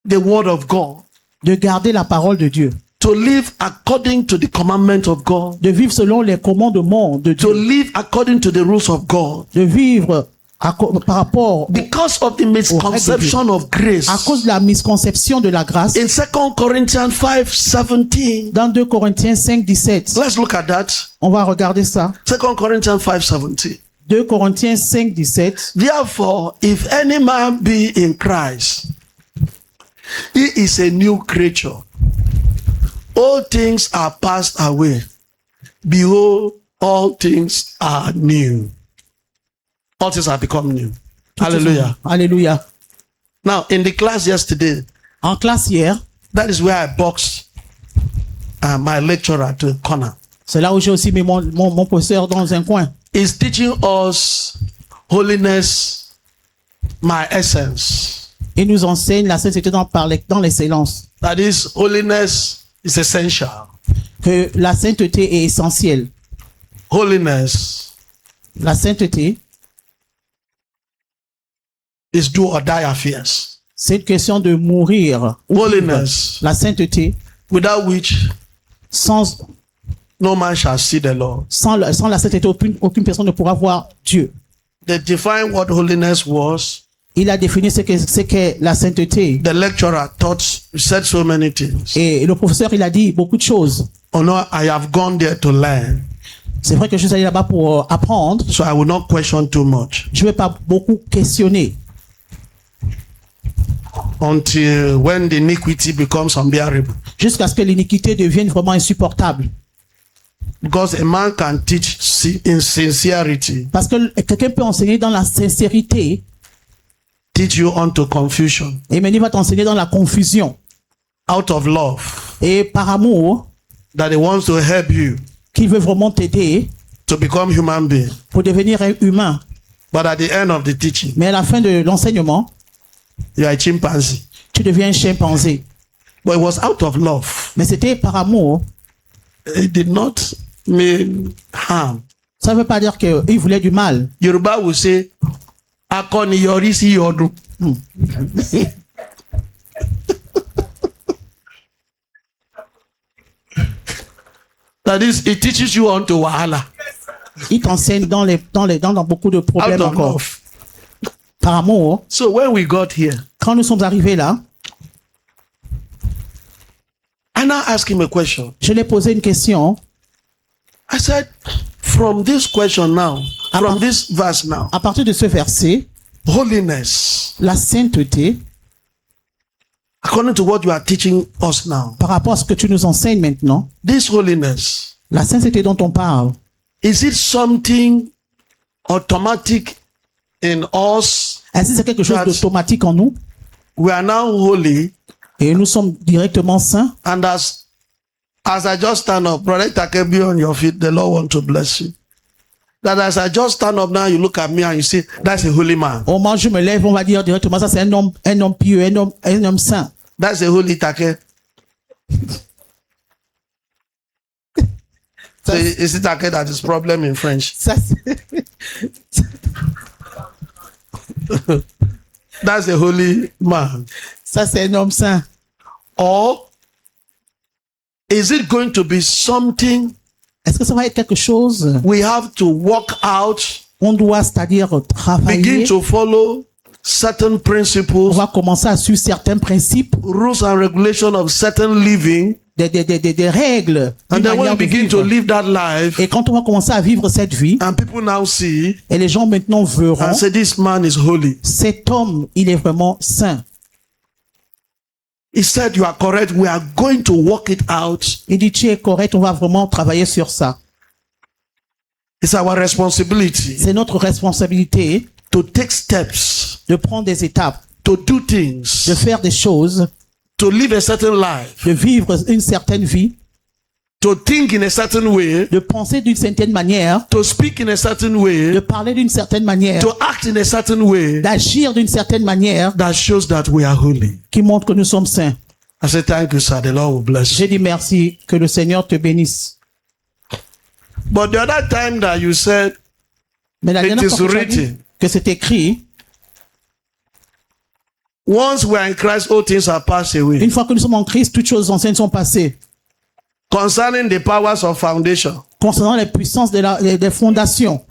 Speaker 1: the word of God,
Speaker 3: de garder la parole de Dieu?
Speaker 1: to live according to the commandment of God,
Speaker 3: De vivre selon les commandements de
Speaker 1: to
Speaker 3: Dieu?
Speaker 1: live according to the rules of God?
Speaker 3: De vivre par rapport
Speaker 1: Because of the misconception of grace.
Speaker 3: à cause de la misconception de la grâce.
Speaker 1: In 2 Corinthians 5:17,
Speaker 3: Dans 2 Corinthiens 5, 17,
Speaker 1: let's look at that.
Speaker 3: on va regarder ça.
Speaker 1: 2 Corinthians 5:17.
Speaker 3: 2 Corinthiens 5, 17.
Speaker 1: Therefore, if any man be in Christ, he is a new creature. All things are passed away. Behold, all things are new. All things have become new. Hallelujah.
Speaker 3: Alléluia.
Speaker 1: Now, in the class yesterday,
Speaker 3: En classe hier,
Speaker 1: that is where I boxed my lecturer to a corner.
Speaker 3: c'est là où j'ai aussi mis mon professeur dans un coin.
Speaker 1: He's teaching us holiness, my essence.
Speaker 3: Il nous enseigne la sainteté dans l'excellence.
Speaker 1: That is, holiness is essential.
Speaker 3: Que la sainteté est essentielle.
Speaker 1: Holiness
Speaker 3: La sainteté,
Speaker 1: is do or die affairs.
Speaker 3: c'est une question de mourir.
Speaker 1: Holiness,
Speaker 3: La sainteté,
Speaker 1: without which
Speaker 3: sans
Speaker 1: no man shall see the Lord.
Speaker 3: la sainteté, aucune personne ne pourra voir Dieu.
Speaker 1: They define what holiness was.
Speaker 3: Il a défini ce qu'est la sainteté.
Speaker 1: The lecturer said so many things.
Speaker 3: Et le professeur, il a dit beaucoup de choses.
Speaker 1: Oh no, I have gone there to learn,
Speaker 3: C'est vrai que je suis allé là-bas pour apprendre.
Speaker 1: so I will not question too much
Speaker 3: Je ne vais pas beaucoup questionner.
Speaker 1: until when the iniquity becomes unbearable.
Speaker 3: Jusqu'à ce que l'iniquité devienne vraiment insupportable.
Speaker 1: Because a man can teach in sincerity,
Speaker 3: Parce que quelqu'un peut enseigner dans la sincérité,
Speaker 1: teach you unto confusion,
Speaker 3: et maintenant il va t'enseigner dans la confusion.
Speaker 1: out of love,
Speaker 3: Et par amour,
Speaker 1: that he wants to help you
Speaker 3: qu'il veut vraiment t'aider
Speaker 1: to become human being.
Speaker 3: pour devenir un humain.
Speaker 1: But at the end of the teaching,
Speaker 3: Mais à la fin de l'enseignement,
Speaker 1: you are a chimpanzee.
Speaker 3: tu deviens un chimpanzé.
Speaker 1: But it was out of love.
Speaker 3: Mais c'était par amour.
Speaker 1: It did not mean harm.
Speaker 3: Ça ne veut pas dire qu'il voulait du mal.
Speaker 1: Yoruba will say, "Akoni yori si yodun." That is, it teaches you unto wahala.
Speaker 3: Il t'enseigne dans beaucoup de
Speaker 1: Out
Speaker 3: problèmes
Speaker 1: of
Speaker 3: encore.
Speaker 1: love.
Speaker 3: Par amour,
Speaker 1: So when we got here,
Speaker 3: quand nous sommes arrivés là,
Speaker 1: I now asked him a question.
Speaker 3: je lui ai posé une question.
Speaker 1: I said, from this question now, from this verse now,
Speaker 3: À partir de ce verset,
Speaker 1: holiness,
Speaker 3: la sainteté,
Speaker 1: according to what you are teaching us now,
Speaker 3: par rapport à ce que tu nous enseignes maintenant,
Speaker 1: this holiness,
Speaker 3: la sainteté dont on parle,
Speaker 1: is it something automatic in us?
Speaker 3: est-ce que c'est quelque chose d'automatique en nous?
Speaker 1: We are now holy,
Speaker 3: Et nous sommes directement saints.
Speaker 1: and as I just stand up, Brother Take, be on your feet, the Lord want to bless you. That as I just stand up now, you look at me and you say, that's a holy man.
Speaker 3: Au moment où je me lève, on va dire directement, ça c'est un homme pieux, un homme saint.
Speaker 1: That's a holy Take. So is it Take that is problem in French?
Speaker 3: Ça,
Speaker 1: That's a holy man.
Speaker 3: ça c'est un homme saint.
Speaker 1: Or is it going to be something
Speaker 3: Est-ce que ça va être quelque chose?
Speaker 1: we have to work out,
Speaker 3: On doit, c'est-à-dire travailler.
Speaker 1: begin to follow certain
Speaker 3: On
Speaker 1: principles,
Speaker 3: va commencer à suivre certains principes,
Speaker 1: rules and regulations of certain living,
Speaker 3: des règles.
Speaker 1: and
Speaker 3: d'une
Speaker 1: then when
Speaker 3: manière
Speaker 1: you
Speaker 3: de
Speaker 1: begin to
Speaker 3: vivre.
Speaker 1: live that life,
Speaker 3: Et quand on va commencer à vivre cette vie,
Speaker 1: and people now see
Speaker 3: et les gens maintenant verront,
Speaker 1: and say, this man is holy.
Speaker 3: cet homme, il est vraiment saint.
Speaker 1: He said, you are correct. We are going to work it out.
Speaker 3: Il dit, tu es correct, on va vraiment travailler sur ça.
Speaker 1: It's our responsibility
Speaker 3: C'est notre responsabilité
Speaker 1: to take steps,
Speaker 3: de prendre des étapes,
Speaker 1: to do
Speaker 3: de
Speaker 1: things,
Speaker 3: faire des choses,
Speaker 1: to live a certain life,
Speaker 3: de vivre une certaine vie,
Speaker 1: to think in a certain way,
Speaker 3: de penser d'une certaine manière,
Speaker 1: to speak in a certain
Speaker 3: de
Speaker 1: way,
Speaker 3: parler d'une certaine manière,
Speaker 1: to act in a certain way
Speaker 3: d'agir d'une certaine manière
Speaker 1: that shows that we are holy.
Speaker 3: qui montre que nous sommes saints.
Speaker 1: I say thank you, sir. The Lord will bless you.
Speaker 3: J'ai dit merci, que le Seigneur te bénisse.
Speaker 1: But the other time that you said
Speaker 3: Mais la
Speaker 1: It
Speaker 3: dernière
Speaker 1: is
Speaker 3: fois que tu as dit
Speaker 1: written.
Speaker 3: que c'est écrit,
Speaker 1: once we are in Christ, all things are passed away.
Speaker 3: une fois que nous sommes en Christ, toutes choses anciennes sont passées.
Speaker 1: Concerning the powers of foundation,
Speaker 3: Concernant les puissances des fondations,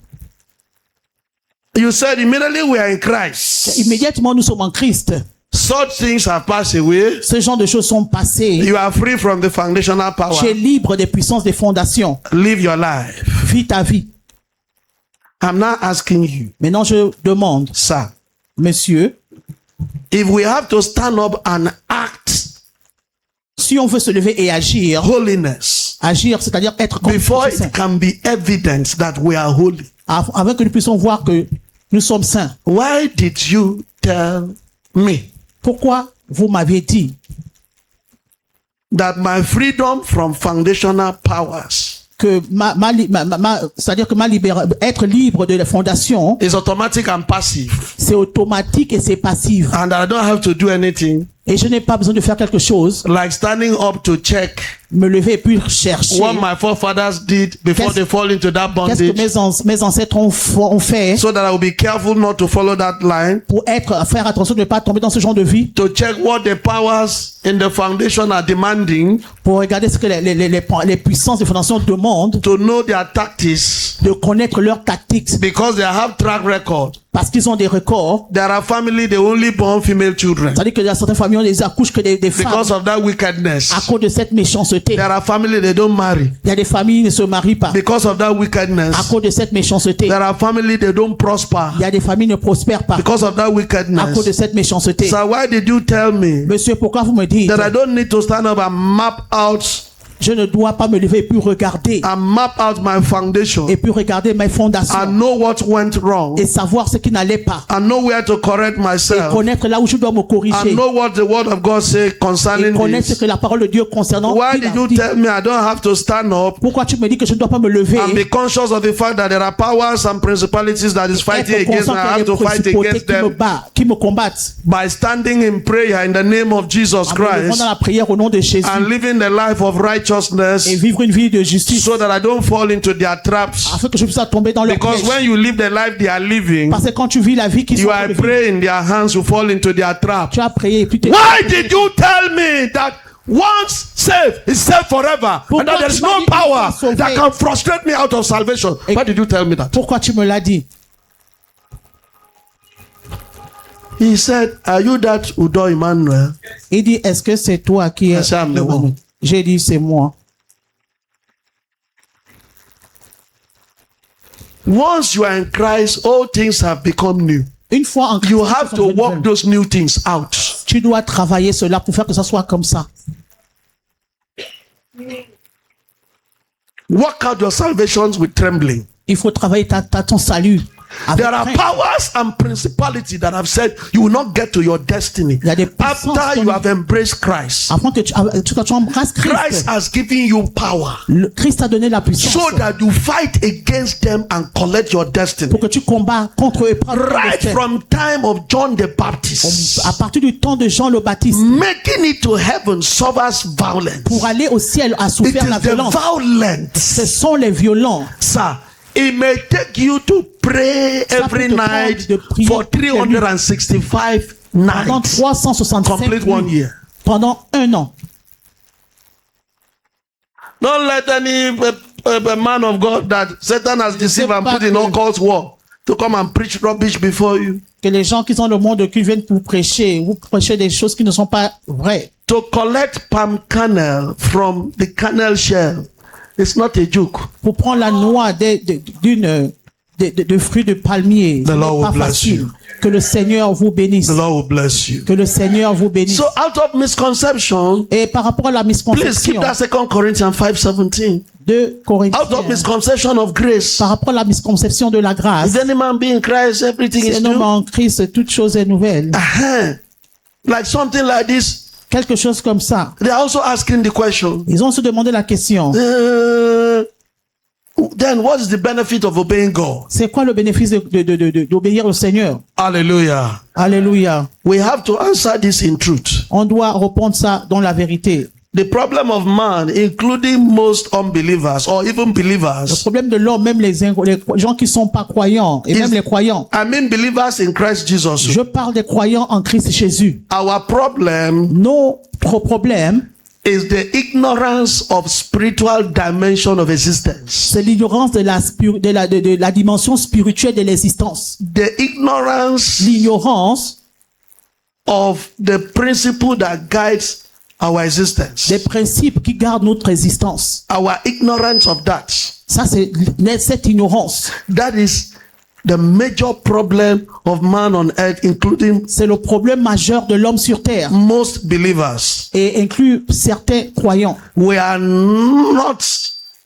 Speaker 1: you said immediately we are in Christ.
Speaker 3: immédiatement nous sommes en Christ.
Speaker 1: Such things have passed away.
Speaker 3: Ce genre de choses sont passées.
Speaker 1: You are free from the foundational power.
Speaker 3: Tu es libre des puissances des fondations.
Speaker 1: Live your life.
Speaker 3: Vis ta vie.
Speaker 1: I'm not asking you,
Speaker 3: Maintenant, je demande,
Speaker 1: sir,
Speaker 3: monsieur,
Speaker 1: if we have to stand up and act
Speaker 3: si on veut se lever et agir,
Speaker 1: holiness
Speaker 3: c'est-à-dire être
Speaker 1: before
Speaker 3: saint,
Speaker 1: it can be evident that we are holy,
Speaker 3: avant que nous puissions voir que nous sommes saints.
Speaker 1: why did you tell me
Speaker 3: Pourquoi vous m'aviez dit
Speaker 1: that my freedom from foundational powers
Speaker 3: que c'est-à-dire que être libre de la fondation,
Speaker 1: is automatic and passive,
Speaker 3: c'est automatique et c'est passif.
Speaker 1: and I don't have to do anything
Speaker 3: Et je n'ai pas besoin de faire quelque chose,
Speaker 1: like standing up to check
Speaker 3: me lever et puis chercher
Speaker 1: what my forefathers did before
Speaker 3: Qu'est-ce-
Speaker 1: they fall into that
Speaker 3: qu'est-ce que
Speaker 1: bondage,
Speaker 3: mes ancêtres ont fait
Speaker 1: so that I will be careful not to follow that line,
Speaker 3: pour faire attention de ne pas tomber dans ce genre de vie,
Speaker 1: to check what the powers in the foundation are demanding,
Speaker 3: pour regarder ce que les puissances des fondations demandent,
Speaker 1: to know their tactics,
Speaker 3: de connaître leurs tactiques,
Speaker 1: because they have track record.
Speaker 3: parce qu'ils ont des records.
Speaker 1: There are families they only born female children
Speaker 3: C'est-à-dire que dans certaines familles, on les accouche que des femmes
Speaker 1: because of that wickedness.
Speaker 3: à cause de cette méchanceté.
Speaker 1: There are families they don't marry
Speaker 3: Il y a des familles qui ne se marient pas
Speaker 1: because of that
Speaker 3: à
Speaker 1: wickedness.
Speaker 3: cause de cette méchanceté.
Speaker 1: There are families they don't prosper
Speaker 3: Il y a des familles qui ne prospèrent pas
Speaker 1: because of that
Speaker 3: à cause de
Speaker 1: wickedness.
Speaker 3: cette méchanceté.
Speaker 1: So why did you tell me
Speaker 3: Monsieur, pourquoi vous me dites
Speaker 1: that I don't need to stand up and map out
Speaker 3: je ne dois pas me lever et puis regarder
Speaker 1: my foundation
Speaker 3: et puis regarder mes fondations
Speaker 1: and know what went wrong
Speaker 3: et savoir ce qui n'allait pas
Speaker 1: and know where to correct
Speaker 3: et
Speaker 1: myself
Speaker 3: connaître là où je dois me
Speaker 1: and
Speaker 3: corriger
Speaker 1: know what the word of God say
Speaker 3: et
Speaker 1: concerning
Speaker 3: connaître ce
Speaker 1: this?
Speaker 3: que la parole de Dieu concernant
Speaker 1: Why
Speaker 3: il a
Speaker 1: did you
Speaker 3: dit.
Speaker 1: tell me I don't have to stand up
Speaker 3: Pourquoi tu me dis que je ne dois pas me lever
Speaker 1: and be conscious of the fact that there are powers and principalities that is fighting
Speaker 3: être
Speaker 1: against me?
Speaker 3: conscient
Speaker 1: I
Speaker 3: qu'il y a
Speaker 1: have
Speaker 3: des
Speaker 1: to fight
Speaker 3: principautés
Speaker 1: against
Speaker 3: qui me
Speaker 1: them
Speaker 3: battent, qui me combattent
Speaker 1: by standing in prayer in the name of Jesus
Speaker 3: en me levant
Speaker 1: Christ
Speaker 3: dans la prière au nom de Jésus
Speaker 1: and living the life of righteousness,
Speaker 3: et vivre une vie de justice
Speaker 1: so that I don't fall into their traps.
Speaker 3: afin que je puisse tomber dans leur
Speaker 1: Because
Speaker 3: piège.
Speaker 1: when you live the life they are living,
Speaker 3: Parce que quand tu vis la vie qui
Speaker 1: you
Speaker 3: sont
Speaker 1: are praying, their hands will fall into their trap.
Speaker 3: tu as prié et puis
Speaker 1: Why did you tell me that once saved is saved forever, and that there is no power that can frustrate me out of salvation? Why did you tell me that?
Speaker 3: Pourquoi tu me l'as dit?
Speaker 1: He said, are you that Udo Emmanuel?
Speaker 3: Il dit, est-ce que c'est toi qui es
Speaker 1: I am the one.
Speaker 3: J'ai dit, c'est moi.
Speaker 1: Once you are in Christ, all things have become new.
Speaker 3: Une fois en Christ,
Speaker 1: You have to work those new things out.
Speaker 3: tu dois travailler cela pour faire que ça soit comme ça.
Speaker 1: Work out your salvations with trembling.
Speaker 3: Il faut travailler ton salut. avec
Speaker 1: There are
Speaker 3: crainte.
Speaker 1: powers and principalities that have said you will not get to your destiny
Speaker 3: Il y a des puissances
Speaker 1: after you
Speaker 3: comme-
Speaker 1: have embraced Christ.
Speaker 3: Afin que quand tu embrasses
Speaker 1: Christ
Speaker 3: Christ,
Speaker 1: has given you power
Speaker 3: Christ a donné la puissance
Speaker 1: so that you fight against them and collect your destiny.
Speaker 3: pour que tu combats contre eux. Prends ton
Speaker 1: Right
Speaker 3: destin.
Speaker 1: from time of John the Baptist,
Speaker 3: À partir du temps de Jean le Baptiste,
Speaker 1: making it to heaven suffers violence.
Speaker 3: pour aller au ciel à
Speaker 1: It
Speaker 3: souffrir la
Speaker 1: is the
Speaker 3: violence.
Speaker 1: violent,
Speaker 3: Ce sont les violents.
Speaker 1: sir. It may take you to pray
Speaker 3: Ça
Speaker 1: every
Speaker 3: peut te prendre
Speaker 1: night
Speaker 3: de prier
Speaker 1: for 365
Speaker 3: Pendant
Speaker 1: nights.
Speaker 3: 365
Speaker 1: Complete 1
Speaker 3: nuits.
Speaker 1: year.
Speaker 3: Pendant un an.
Speaker 1: Don't let any man of God that Satan has deceived and
Speaker 3: pas
Speaker 1: put in
Speaker 3: que-
Speaker 1: all God's war to come and preach rubbish before you.
Speaker 3: Que les gens qui sont dans le monde qui viennent vous prêcher des choses qui ne sont pas vraies.
Speaker 1: To collect palm kernel from the kernel shell, it's not a joke.
Speaker 3: Pour prendre la noix de fruits de palmier.
Speaker 1: The
Speaker 3: Ce n'est
Speaker 1: Lord
Speaker 3: pas
Speaker 1: will bless
Speaker 3: facile.
Speaker 1: you.
Speaker 3: Que le Seigneur vous bénisse.
Speaker 1: The Lord will bless you.
Speaker 3: Que le Seigneur vous bénisse.
Speaker 1: So out of misconception,
Speaker 3: Et par rapport à la
Speaker 1: please keep
Speaker 3: misconception,
Speaker 1: that 2 Corinthians 5:17.
Speaker 3: 2
Speaker 1: Out
Speaker 3: Corinthiens.
Speaker 1: of misconception of grace.
Speaker 3: Par rapport à la misconception de la grâce.
Speaker 1: If any man be in Christ, everything
Speaker 3: Si
Speaker 1: is
Speaker 3: un homme
Speaker 1: new.
Speaker 3: en Christ, toute chose est nouvelle.
Speaker 1: Like something like this.
Speaker 3: Quelque chose comme ça.
Speaker 1: They are also asking the question.
Speaker 3: Ils ont se demandé la question.
Speaker 1: Then what is the benefit of obeying God?
Speaker 3: C'est quoi le bénéfice d'obéir au Seigneur?
Speaker 1: Hallelujah.
Speaker 3: Alléluia.
Speaker 1: We have to answer this in truth.
Speaker 3: On doit répondre ça dans la vérité.
Speaker 1: The problem of man, including most unbelievers or even
Speaker 3: Le
Speaker 1: believers,
Speaker 3: problème de l'homme, même les gens qui sont pas croyants et même les croyants.
Speaker 1: I mean believers in Christ Jesus.
Speaker 3: Je parle des croyants en Christ Jésus.
Speaker 1: Our problem
Speaker 3: Notre problème,
Speaker 1: is the ignorance of spiritual dimension of existence.
Speaker 3: c'est l'ignorance de la dimension spirituelle de l'existence.
Speaker 1: The ignorance
Speaker 3: L'ignorance
Speaker 1: of the principle that guides our existence.
Speaker 3: des principes qui gardent notre existence.
Speaker 1: Our ignorance of that.
Speaker 3: Ça, c'est cette ignorance.
Speaker 1: That is the major problem of man on earth, including
Speaker 3: C'est le problème majeur de l'homme sur terre
Speaker 1: most believers.
Speaker 3: et inclut certains croyants.
Speaker 1: We are not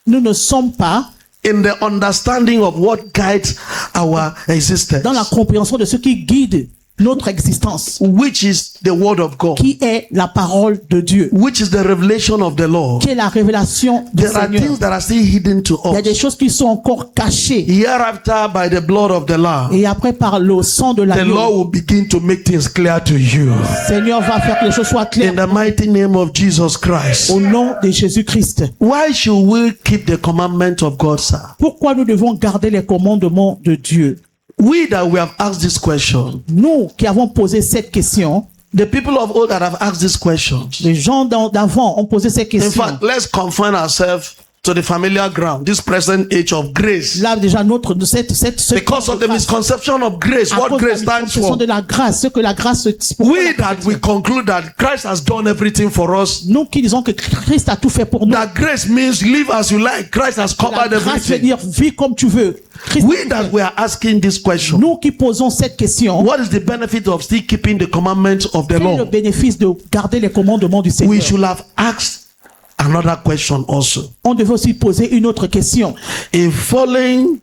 Speaker 3: Nous ne sommes pas
Speaker 1: in the understanding of what guides our existence,
Speaker 3: dans la compréhension de ce qui guide notre existence,
Speaker 1: which is the word of God,
Speaker 3: qui est la parole de Dieu,
Speaker 1: which is the revelation of the Lord.
Speaker 3: qui est la révélation du
Speaker 1: There are
Speaker 3: Seigneur.
Speaker 1: things that are still hidden to
Speaker 3: Il y a des
Speaker 1: us.
Speaker 3: choses qui sont encore cachées.
Speaker 1: Hereafter, by the blood of the Lamb,
Speaker 3: Et après, par le sang de
Speaker 1: the
Speaker 3: l'agneau,
Speaker 1: Lord will begin to make things clear to you.
Speaker 3: le Seigneur va faire que les choses soient
Speaker 1: In
Speaker 3: claires
Speaker 1: the mighty name of Jesus Christ.
Speaker 3: au nom de Jésus-Christ.
Speaker 1: Why should we keep the commandment of God, sir?
Speaker 3: Pourquoi nous devons garder les commandements de Dieu?
Speaker 1: We that we have asked this question,
Speaker 3: Nous qui avons posé cette question,
Speaker 1: the people of old that have asked this question,
Speaker 3: les gens d'avant ont posé cette
Speaker 1: in
Speaker 3: question.
Speaker 1: fact, let's confine ourselves to the familiar ground, this present age of grace.
Speaker 3: Là, déjà,
Speaker 1: Because of the misconception of grace,
Speaker 3: à
Speaker 1: what
Speaker 3: cause de
Speaker 1: grace
Speaker 3: la
Speaker 1: stands
Speaker 3: misconception
Speaker 1: for.
Speaker 3: de la grâce, ce que la grâce,
Speaker 1: We that we conclude that Christ has done everything for us.
Speaker 3: nous qui disons que Christ a tout fait pour nous.
Speaker 1: That grace means live as you like. Christ has
Speaker 3: La
Speaker 1: covered
Speaker 3: grâce veut
Speaker 1: everything.
Speaker 3: dire vis comme tu veux. Christ a
Speaker 1: We
Speaker 3: tout
Speaker 1: that
Speaker 3: fait.
Speaker 1: we are asking this question,
Speaker 3: Nous qui posons cette question,
Speaker 1: what is the benefit of still keeping the commandments of the
Speaker 3: quel est le
Speaker 1: law?
Speaker 3: bénéfice de garder les commandements du
Speaker 1: We
Speaker 3: Seigneur?
Speaker 1: should have asked another question also.
Speaker 3: On devait aussi poser une autre question.
Speaker 1: In following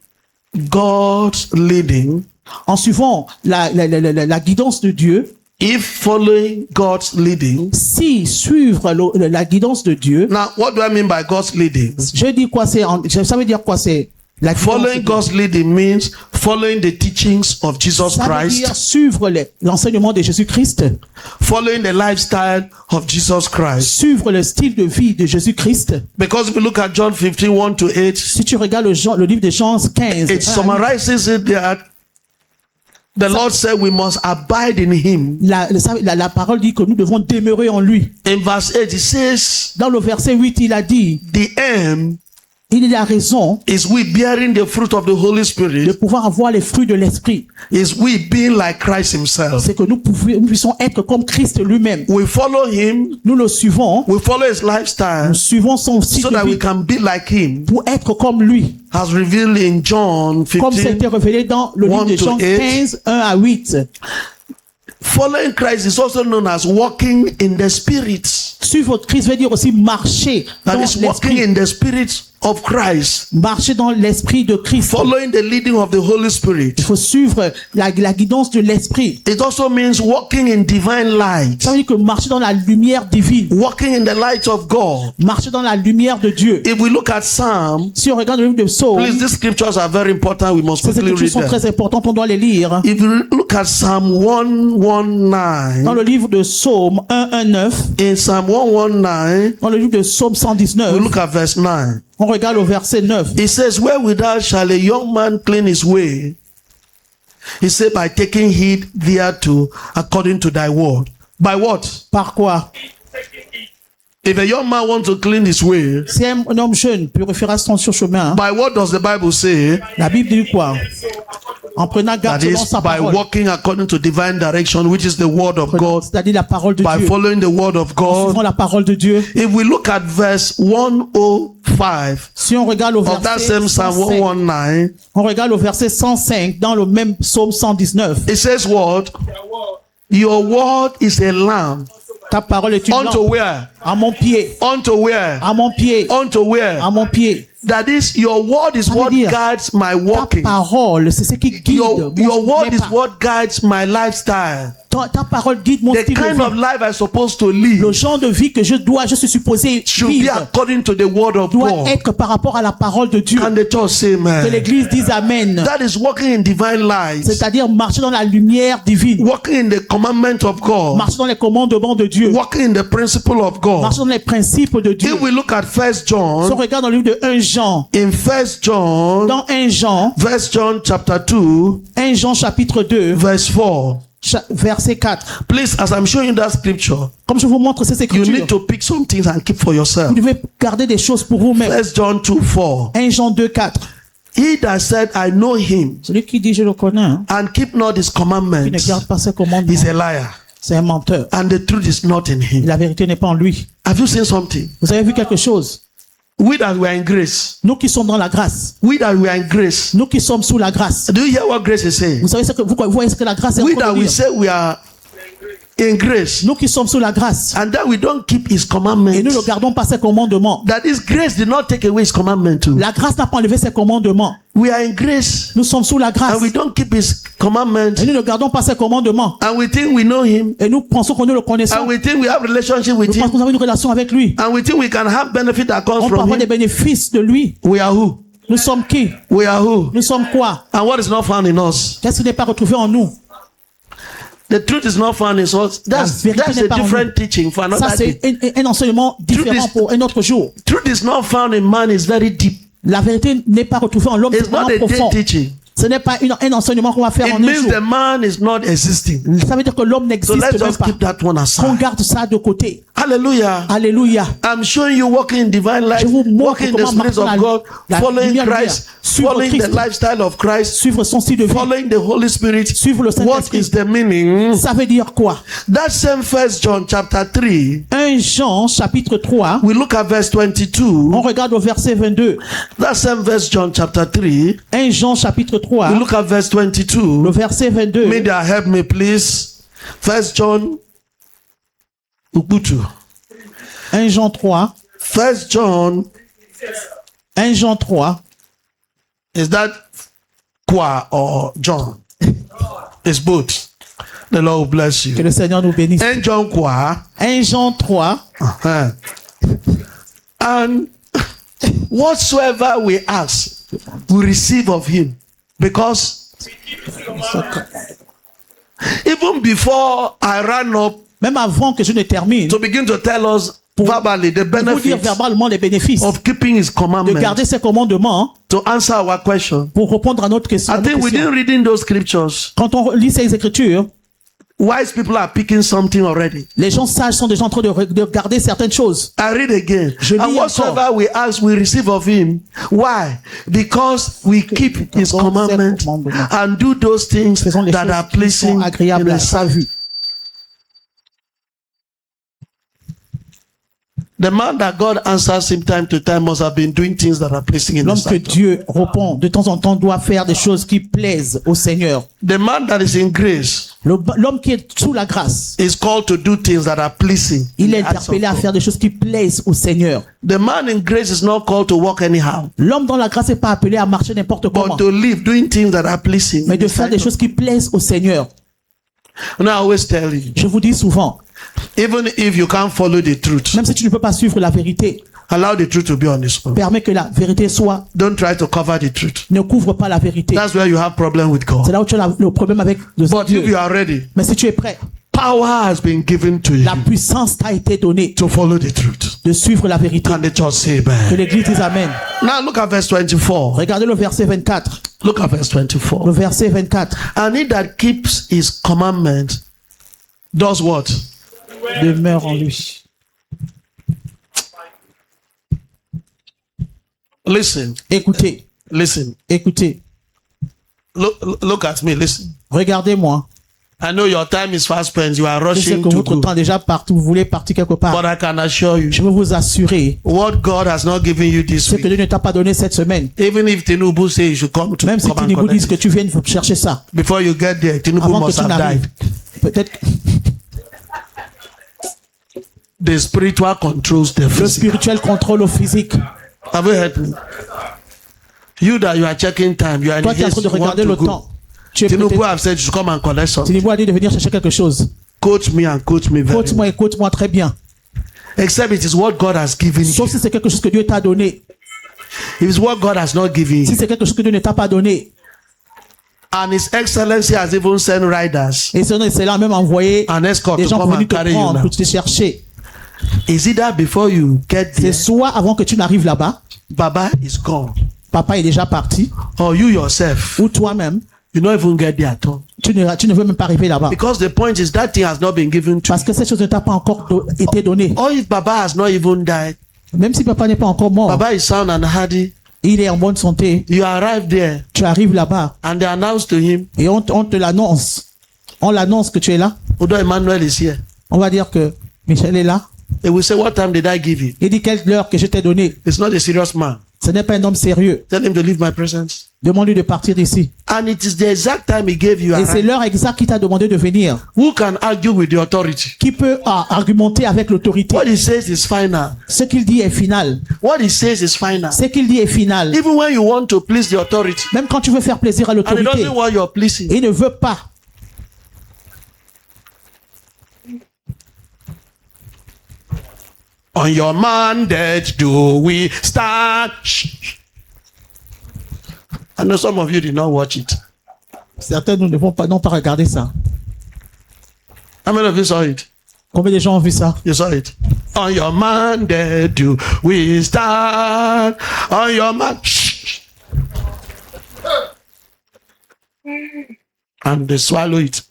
Speaker 1: God's leading,
Speaker 3: En suivant la guidance de Dieu,
Speaker 1: if following God's leading,
Speaker 3: si suivre la guidance de Dieu,
Speaker 1: now what do I mean by God's leading?
Speaker 3: je dis quoi c'est, ça veut dire quoi c'est la guidance de
Speaker 1: Following
Speaker 3: Dieu.
Speaker 1: God's leading means following the teachings of Jesus
Speaker 3: Ça veut dire
Speaker 1: Christ,
Speaker 3: suivre l'enseignement de Jésus-Christ,
Speaker 1: following the lifestyle of Jesus Christ.
Speaker 3: suivre le style de vie de Jésus-Christ.
Speaker 1: Because if you look at John 15, 1 to 8,
Speaker 3: Si tu regardes le livre de Jean 15,
Speaker 1: it summarizes it that the Lord said we must abide in Him.
Speaker 3: la parole dit que nous devons demeurer en lui.
Speaker 1: In verse 8, it says,
Speaker 3: Dans le verset 8, il a dit,
Speaker 1: the aim
Speaker 3: il a raison
Speaker 1: is we bearing the fruit of the Holy
Speaker 3: de
Speaker 1: Spirit,
Speaker 3: pouvoir avoir les fruits de l'esprit.
Speaker 1: is we being like Christ Himself.
Speaker 3: C'est que nous puissions être comme Christ lui-même.
Speaker 1: We follow Him,
Speaker 3: Nous le suivons,
Speaker 1: we follow His lifestyle,
Speaker 3: nous suivons son style
Speaker 1: so
Speaker 3: de
Speaker 1: that we
Speaker 3: vie
Speaker 1: can be like Him,
Speaker 3: pour être comme lui.
Speaker 1: as revealed in John
Speaker 3: Comme ça a
Speaker 1: 15.
Speaker 3: été révélé dans le livre
Speaker 1: 1
Speaker 3: de
Speaker 1: to
Speaker 3: Jean
Speaker 1: 8.
Speaker 3: 15, 1 à 8.
Speaker 1: Following Christ is also known as walking in the Spirit.
Speaker 3: Suivre Christ veut dire aussi marcher
Speaker 1: That
Speaker 3: dans
Speaker 1: is walking
Speaker 3: l'esprit.
Speaker 1: in the Spirit of Christ.
Speaker 3: Marcher dans l'esprit de Christ.
Speaker 1: Following the leading of the Holy Spirit.
Speaker 3: Il faut suivre la guidance de l'esprit.
Speaker 1: It also means walking in divine light.
Speaker 3: Ça veut dire que marcher dans la lumière divine.
Speaker 1: Walking in the light of God.
Speaker 3: Marcher dans la lumière de Dieu.
Speaker 1: If we look at Psalm,
Speaker 3: Si on regarde le livre de Psaume,
Speaker 1: please, these scriptures are very important. We must
Speaker 3: ces
Speaker 1: quickly
Speaker 3: écritures
Speaker 1: read
Speaker 3: sont
Speaker 1: them.
Speaker 3: très importantes, on doit les lire.
Speaker 1: If you look at Psalm 119,
Speaker 3: Dans le livre de Psaume 119,
Speaker 1: in Psalm 119,
Speaker 3: dans le livre de Psaume
Speaker 1: we
Speaker 3: 119,
Speaker 1: look at verse 9.
Speaker 3: on regarde au verset 9.
Speaker 1: It says, wherewithal shall a young man clean his way? He said, by taking heed thereto according to thy word. By what?
Speaker 3: Par quoi?
Speaker 1: If a young man wants to clean his way,
Speaker 3: Si un homme jeune purifiera son chemin,
Speaker 1: by what does the Bible say?
Speaker 3: la Bible dit quoi? En prenant
Speaker 1: That
Speaker 3: garde selon
Speaker 1: is
Speaker 3: sa
Speaker 1: by
Speaker 3: parole.
Speaker 1: walking according to divine direction, which is the word of God,
Speaker 3: C'est-à-dire la parole de
Speaker 1: by
Speaker 3: Dieu.
Speaker 1: following the word of
Speaker 3: Suivant
Speaker 1: God.
Speaker 3: la parole de Dieu.
Speaker 1: If we look at verse 105
Speaker 3: Si on regarde au
Speaker 1: of that
Speaker 3: verset
Speaker 1: same Psalm
Speaker 3: 105,
Speaker 1: 119,
Speaker 3: on regarde au verset 105 dans le même psaume 119.
Speaker 1: it says what? Your word is a lamp
Speaker 3: Ta parole est une
Speaker 1: Unto
Speaker 3: lampe
Speaker 1: where?
Speaker 3: à mon pied.
Speaker 1: Unto where?
Speaker 3: À mon pied.
Speaker 1: Unto where?
Speaker 3: À mon pied.
Speaker 1: That is, your word is
Speaker 3: Ça veut
Speaker 1: what
Speaker 3: dire,
Speaker 1: guides my
Speaker 3: Ta
Speaker 1: walking.
Speaker 3: parole, c'est ce qui guide
Speaker 1: Your
Speaker 3: mon
Speaker 1: word
Speaker 3: mes
Speaker 1: is
Speaker 3: pas.
Speaker 1: what guides my lifestyle.
Speaker 3: Ta parole guide mon
Speaker 1: The
Speaker 3: style de
Speaker 1: kind of
Speaker 3: vie.
Speaker 1: life I'm supposed to live
Speaker 3: Le genre de vie que je suis supposé
Speaker 1: should be
Speaker 3: vivre
Speaker 1: according to the word of
Speaker 3: doit
Speaker 1: God.
Speaker 3: être par rapport à la parole de Dieu.
Speaker 1: Can the church say
Speaker 3: Que
Speaker 1: amen?
Speaker 3: l'église dise Amen.
Speaker 1: That is walking in divine light,
Speaker 3: C'est-à-dire marcher dans la lumière divine.
Speaker 1: walking in the commandment of God,
Speaker 3: Marcher dans les commandements de Dieu.
Speaker 1: walking in the principle of God.
Speaker 3: Marcher dans les principes de Dieu.
Speaker 1: If we look at 1
Speaker 3: Si on
Speaker 1: John,
Speaker 3: regarde dans le livre de 1 Jean,
Speaker 1: in 1 John,
Speaker 3: dans 1 Jean,
Speaker 1: 1 John chapter 2,
Speaker 3: 1 Jean chapitre 2,
Speaker 1: verse 4.
Speaker 3: verset 4.
Speaker 1: Please, as I'm showing that scripture,
Speaker 3: Comme je vous montre ces
Speaker 1: you
Speaker 3: écritures,
Speaker 1: need to pick some things and keep for yourself.
Speaker 3: vous devez garder des choses pour vous-même.
Speaker 1: 1 John 2, 4.
Speaker 3: 1 Jean 2, 4.
Speaker 1: He that said, I know him,
Speaker 3: Celui qui dit je le connais, hein,
Speaker 1: and keep not his
Speaker 3: qui ne
Speaker 1: commandments,
Speaker 3: garde pas ses commandements,
Speaker 1: is a liar,
Speaker 3: c'est un menteur.
Speaker 1: and the truth is not in him.
Speaker 3: La vérité n'est pas en lui.
Speaker 1: Have you seen something?
Speaker 3: Vous avez vu quelque chose?
Speaker 1: We that were in grace,
Speaker 3: Nous qui sommes dans la grâce,
Speaker 1: we that were in grace.
Speaker 3: nous qui sommes sous la grâce.
Speaker 1: Do you hear what grace is saying?
Speaker 3: Vous savez ce que vous voyez ce que la grâce est en
Speaker 1: We
Speaker 3: train
Speaker 1: that
Speaker 3: de
Speaker 1: we
Speaker 3: dire.
Speaker 1: say we are in grace,
Speaker 3: Nous qui sommes sous la grâce
Speaker 1: and that we don't keep his
Speaker 3: et nous
Speaker 1: commandments.
Speaker 3: ne gardons pas ses commandements.
Speaker 1: That this grace did not take away his commandment too.
Speaker 3: La grâce n'a pas enlevé ses commandements.
Speaker 1: We are in grace,
Speaker 3: Nous sommes sous la grâce
Speaker 1: and we don't keep his commandments,
Speaker 3: et nous ne gardons pas ses commandements.
Speaker 1: and we think we know him,
Speaker 3: Et nous pensons qu'on nous le connaissons.
Speaker 1: and we think we have relationship
Speaker 3: Nous
Speaker 1: with
Speaker 3: pensons
Speaker 1: him,
Speaker 3: qu'on a une relation avec lui.
Speaker 1: and we think we can have benefit that comes
Speaker 3: On peut
Speaker 1: from
Speaker 3: avoir des
Speaker 1: him.
Speaker 3: bénéfices de lui.
Speaker 1: We are who?
Speaker 3: Nous sommes qui?
Speaker 1: We are who?
Speaker 3: Nous sommes quoi?
Speaker 1: And what is not found in us?
Speaker 3: Qu'est-ce qui n'est pas retrouvé en nous?
Speaker 1: The truth is not found in us. That's
Speaker 3: vérité n'est
Speaker 1: a
Speaker 3: pas en
Speaker 1: different
Speaker 3: nous.
Speaker 1: teaching for
Speaker 3: Ça,
Speaker 1: another
Speaker 3: c'est
Speaker 1: day.
Speaker 3: un enseignement différent
Speaker 1: is-
Speaker 3: pour un autre jour.
Speaker 1: Truth is not found in man is very deep.
Speaker 3: La vérité n'est pas retrouvée en l'homme, c'est
Speaker 1: It's not
Speaker 3: vraiment
Speaker 1: a day
Speaker 3: profond.
Speaker 1: teaching.
Speaker 3: Ce n'est pas un enseignement qu'on va faire
Speaker 1: It
Speaker 3: en un
Speaker 1: means
Speaker 3: jour.
Speaker 1: the man is not existing.
Speaker 3: Ça veut dire que l'homme
Speaker 1: So
Speaker 3: n'existe
Speaker 1: let's
Speaker 3: même
Speaker 1: just
Speaker 3: pas.
Speaker 1: keep that one
Speaker 3: Qu'on
Speaker 1: aside.
Speaker 3: garde ça de côté.
Speaker 1: Hallelujah.
Speaker 3: Alléluia.
Speaker 1: I'm showing you walking in divine life,
Speaker 3: Je vous montre
Speaker 1: walking in the
Speaker 3: comment
Speaker 1: spirit of
Speaker 3: marcher
Speaker 1: God,
Speaker 3: la
Speaker 1: following
Speaker 3: lumière de
Speaker 1: Christ,
Speaker 3: Dieu, suivre
Speaker 1: following the
Speaker 3: Christ.
Speaker 1: lifestyle of Christ,
Speaker 3: Suivre son style de vie.
Speaker 1: following the Holy Spirit.
Speaker 3: Suivre le
Speaker 1: What
Speaker 3: Saint-Esprit.
Speaker 1: is the meaning?
Speaker 3: Ça veut dire quoi?
Speaker 1: That same 1 John chapter 3,
Speaker 3: 1 Jean chapitre 3.
Speaker 1: we look at verse 22.
Speaker 3: On regarde au verset 22.
Speaker 1: That same 1 John chapter 3,
Speaker 3: 1 Jean chapitre 3.
Speaker 1: we look at verse
Speaker 3: Le
Speaker 1: 22.
Speaker 3: verset 22.
Speaker 1: Media, help me please. 1 John Ubutu.
Speaker 3: 1 Jean 3.
Speaker 1: 1 John,
Speaker 3: 1 Jean 3.
Speaker 1: is that Kwa or John? It's both. The Lord will bless
Speaker 3: Que
Speaker 1: you.
Speaker 3: le Seigneur nous bénisse.
Speaker 1: 1 John Kwa.
Speaker 3: 1 Jean 3.
Speaker 1: Uh-huh. And whatsoever we ask, we receive of him. Because even before I ran up
Speaker 3: Même avant que je ne termine,
Speaker 1: to begin to tell us verbally the
Speaker 3: pour vous dire
Speaker 1: benefits
Speaker 3: verbalement les bénéfices
Speaker 1: of keeping his
Speaker 3: de
Speaker 1: commandments,
Speaker 3: garder ses commandements
Speaker 1: to answer our question,
Speaker 3: pour répondre à notre question.
Speaker 1: I think within reading those scriptures,
Speaker 3: Quand on lit ces écritures,
Speaker 1: wise people are picking something already.
Speaker 3: les gens sages sont déjà en train de garder certaines choses.
Speaker 1: I read again.
Speaker 3: Je lis
Speaker 1: And whatsoever we ask, we receive of him. Why? Because we keep his commandments and do those things
Speaker 3: Faisons les
Speaker 1: that are
Speaker 3: choses qui
Speaker 1: pleasing
Speaker 3: sont
Speaker 1: in
Speaker 3: agréables à
Speaker 1: his
Speaker 3: sa
Speaker 1: sight.
Speaker 3: vue.
Speaker 1: The man that God answers him time to time must have been doing things that are pleasing in
Speaker 3: L'homme
Speaker 1: his
Speaker 3: que
Speaker 1: sight.
Speaker 3: Dieu répond de temps en temps doit faire des choses qui plaisent au Seigneur.
Speaker 1: The man that is in grace
Speaker 3: L'homme qui est sous la grâce,
Speaker 1: is called to do things that are pleasing.
Speaker 3: il est
Speaker 1: in the eyes of
Speaker 3: interpellé à
Speaker 1: God.
Speaker 3: faire des choses qui plaisent au Seigneur.
Speaker 1: The man in grace is not called to walk anyhow,
Speaker 3: L'homme dans la grâce n'est pas appelé à marcher n'importe comment,
Speaker 1: but to live doing things that are pleasing.
Speaker 3: mais
Speaker 1: in
Speaker 3: de
Speaker 1: the
Speaker 3: faire
Speaker 1: sight
Speaker 3: des
Speaker 1: of-
Speaker 3: choses qui plaisent au Seigneur.
Speaker 1: And I always tell you,
Speaker 3: Je vous dis souvent,
Speaker 1: even if you can't follow the truth,
Speaker 3: même si tu ne peux pas suivre la vérité,
Speaker 1: allow the truth to be on its own.
Speaker 3: permets que la vérité soit,
Speaker 1: Don't try to cover the truth.
Speaker 3: ne couvre pas la vérité.
Speaker 1: That's where you have problem with
Speaker 3: C'est
Speaker 1: God.
Speaker 3: là où tu as le problème avec le
Speaker 1: But if
Speaker 3: Dieu.
Speaker 1: you are ready,
Speaker 3: Mais si tu es prêt,
Speaker 1: power has been given to you
Speaker 3: la puissance t'a été donnée
Speaker 1: to follow the truth.
Speaker 3: de suivre la vérité.
Speaker 1: Can the church say
Speaker 3: Que
Speaker 1: amen?
Speaker 3: l'église dise Amen.
Speaker 1: Now look at verse 24.
Speaker 3: Regardez le verset 24.
Speaker 1: Look at verse
Speaker 3: Le
Speaker 1: 24.
Speaker 3: verset 24.
Speaker 1: And he that keeps his commandment does what?
Speaker 3: Demeure en lui.
Speaker 1: Listen,
Speaker 3: Écoutez,
Speaker 1: listen.
Speaker 3: écoutez.
Speaker 1: Look at me, listen.
Speaker 3: Regardez-moi.
Speaker 1: I know your time is fast spent. You are
Speaker 3: Je sais
Speaker 1: rushing
Speaker 3: que
Speaker 1: to
Speaker 3: votre
Speaker 1: go.
Speaker 3: temps est déjà partout. Vous voulez partir quelque part.
Speaker 1: But I can assure you,
Speaker 3: Je veux vous assurer,
Speaker 1: what God has not given you this
Speaker 3: ce que
Speaker 1: week,
Speaker 3: Dieu ne t'a pas donné cette semaine.
Speaker 1: even if Tinubu says you should come to
Speaker 3: Même si
Speaker 1: come and
Speaker 3: Tinubu dit
Speaker 1: collect
Speaker 3: que
Speaker 1: it,
Speaker 3: tu viennes chercher ça,
Speaker 1: before you get there, Tinubu
Speaker 3: avant que
Speaker 1: must
Speaker 3: tu
Speaker 1: have
Speaker 3: n'arrives,
Speaker 1: died.
Speaker 3: peut-être
Speaker 1: The spiritual controls the
Speaker 3: Le
Speaker 1: physical.
Speaker 3: spirituel contrôle au physique.
Speaker 1: Have you heard me? You that you are checking time, you are in
Speaker 3: Toi qui es en
Speaker 1: haste,
Speaker 3: train de
Speaker 1: you want
Speaker 3: regarder
Speaker 1: to
Speaker 3: le
Speaker 1: go.
Speaker 3: temps. Tu es
Speaker 1: Tinubu
Speaker 3: prêt.
Speaker 1: have said you should come and collect something.
Speaker 3: Tinubu a dit de venir chercher quelque chose.
Speaker 1: Coach me and coach me very
Speaker 3: Écoute-moi,
Speaker 1: well.
Speaker 3: écoute-moi très bien.
Speaker 1: Except it is what God has given
Speaker 3: Sauf
Speaker 1: you.
Speaker 3: si c'est quelque chose que Dieu t'a donné.
Speaker 1: If it's what God has not given
Speaker 3: Si
Speaker 1: you.
Speaker 3: c'est quelque chose que Dieu ne t'a pas donné.
Speaker 1: And His Excellency has even sent riders
Speaker 3: Et c'est là même envoyé
Speaker 1: and escort
Speaker 3: des
Speaker 1: to
Speaker 3: gens
Speaker 1: come
Speaker 3: pour
Speaker 1: and
Speaker 3: venir te
Speaker 1: carry you
Speaker 3: prendre,
Speaker 1: now.
Speaker 3: pour te chercher.
Speaker 1: Is it that before you get
Speaker 3: C'est
Speaker 1: there,
Speaker 3: soit avant que tu n'arrives là-bas,
Speaker 1: Baba is gone,
Speaker 3: papa est déjà parti,
Speaker 1: or you yourself,
Speaker 3: ou toi-même,
Speaker 1: you don't even get there at all.
Speaker 3: tu ne veux même pas arriver là-bas.
Speaker 1: Because the point is that thing has not been given to
Speaker 3: Parce que cette chose ne t'a pas encore été donnée.
Speaker 1: Or if Baba has not even died,
Speaker 3: Même si papa n'est pas encore mort,
Speaker 1: Baba is sound and hardy,
Speaker 3: il est en bonne santé,
Speaker 1: you arrive there
Speaker 3: tu arrives là-bas
Speaker 1: and they announce to him,
Speaker 3: et on te l'annonce. On l'annonce que tu es là.
Speaker 1: Odo Emmanuel is here.
Speaker 3: On va dire que Michel est là.
Speaker 1: They will say, what time did I give you?
Speaker 3: Il dit quelle heure que je t'ai donné.
Speaker 1: It's not a serious man.
Speaker 3: Ce n'est pas un homme sérieux.
Speaker 1: Tell him to leave my presence.
Speaker 3: Demande-lui de partir d'ici.
Speaker 1: And it is the exact time he gave you.
Speaker 3: Et c'est l'heure exacte qu'il t'a demandé de venir.
Speaker 1: Who can argue with the authority?
Speaker 3: Qui peut argumenter avec l'autorité?
Speaker 1: What he says is final.
Speaker 3: Ce qu'il dit est final.
Speaker 1: What he says is final.
Speaker 3: Ce qu'il dit est final.
Speaker 1: Even when you want to please the authority,
Speaker 3: Même quand tu veux faire plaisir à
Speaker 1: and he
Speaker 3: l'autorité,
Speaker 1: doesn't want your pleasing,
Speaker 3: il ne veut pas.
Speaker 1: on your mandate do we stand? Shh. I know some of you did not watch it.
Speaker 3: Certains nous n'ont pas regardé ça.
Speaker 1: How many of you saw it?
Speaker 3: Combien de gens ont vu ça?
Speaker 1: You saw it. On your mandate do we stand? On your man. Shh. And they swallow it.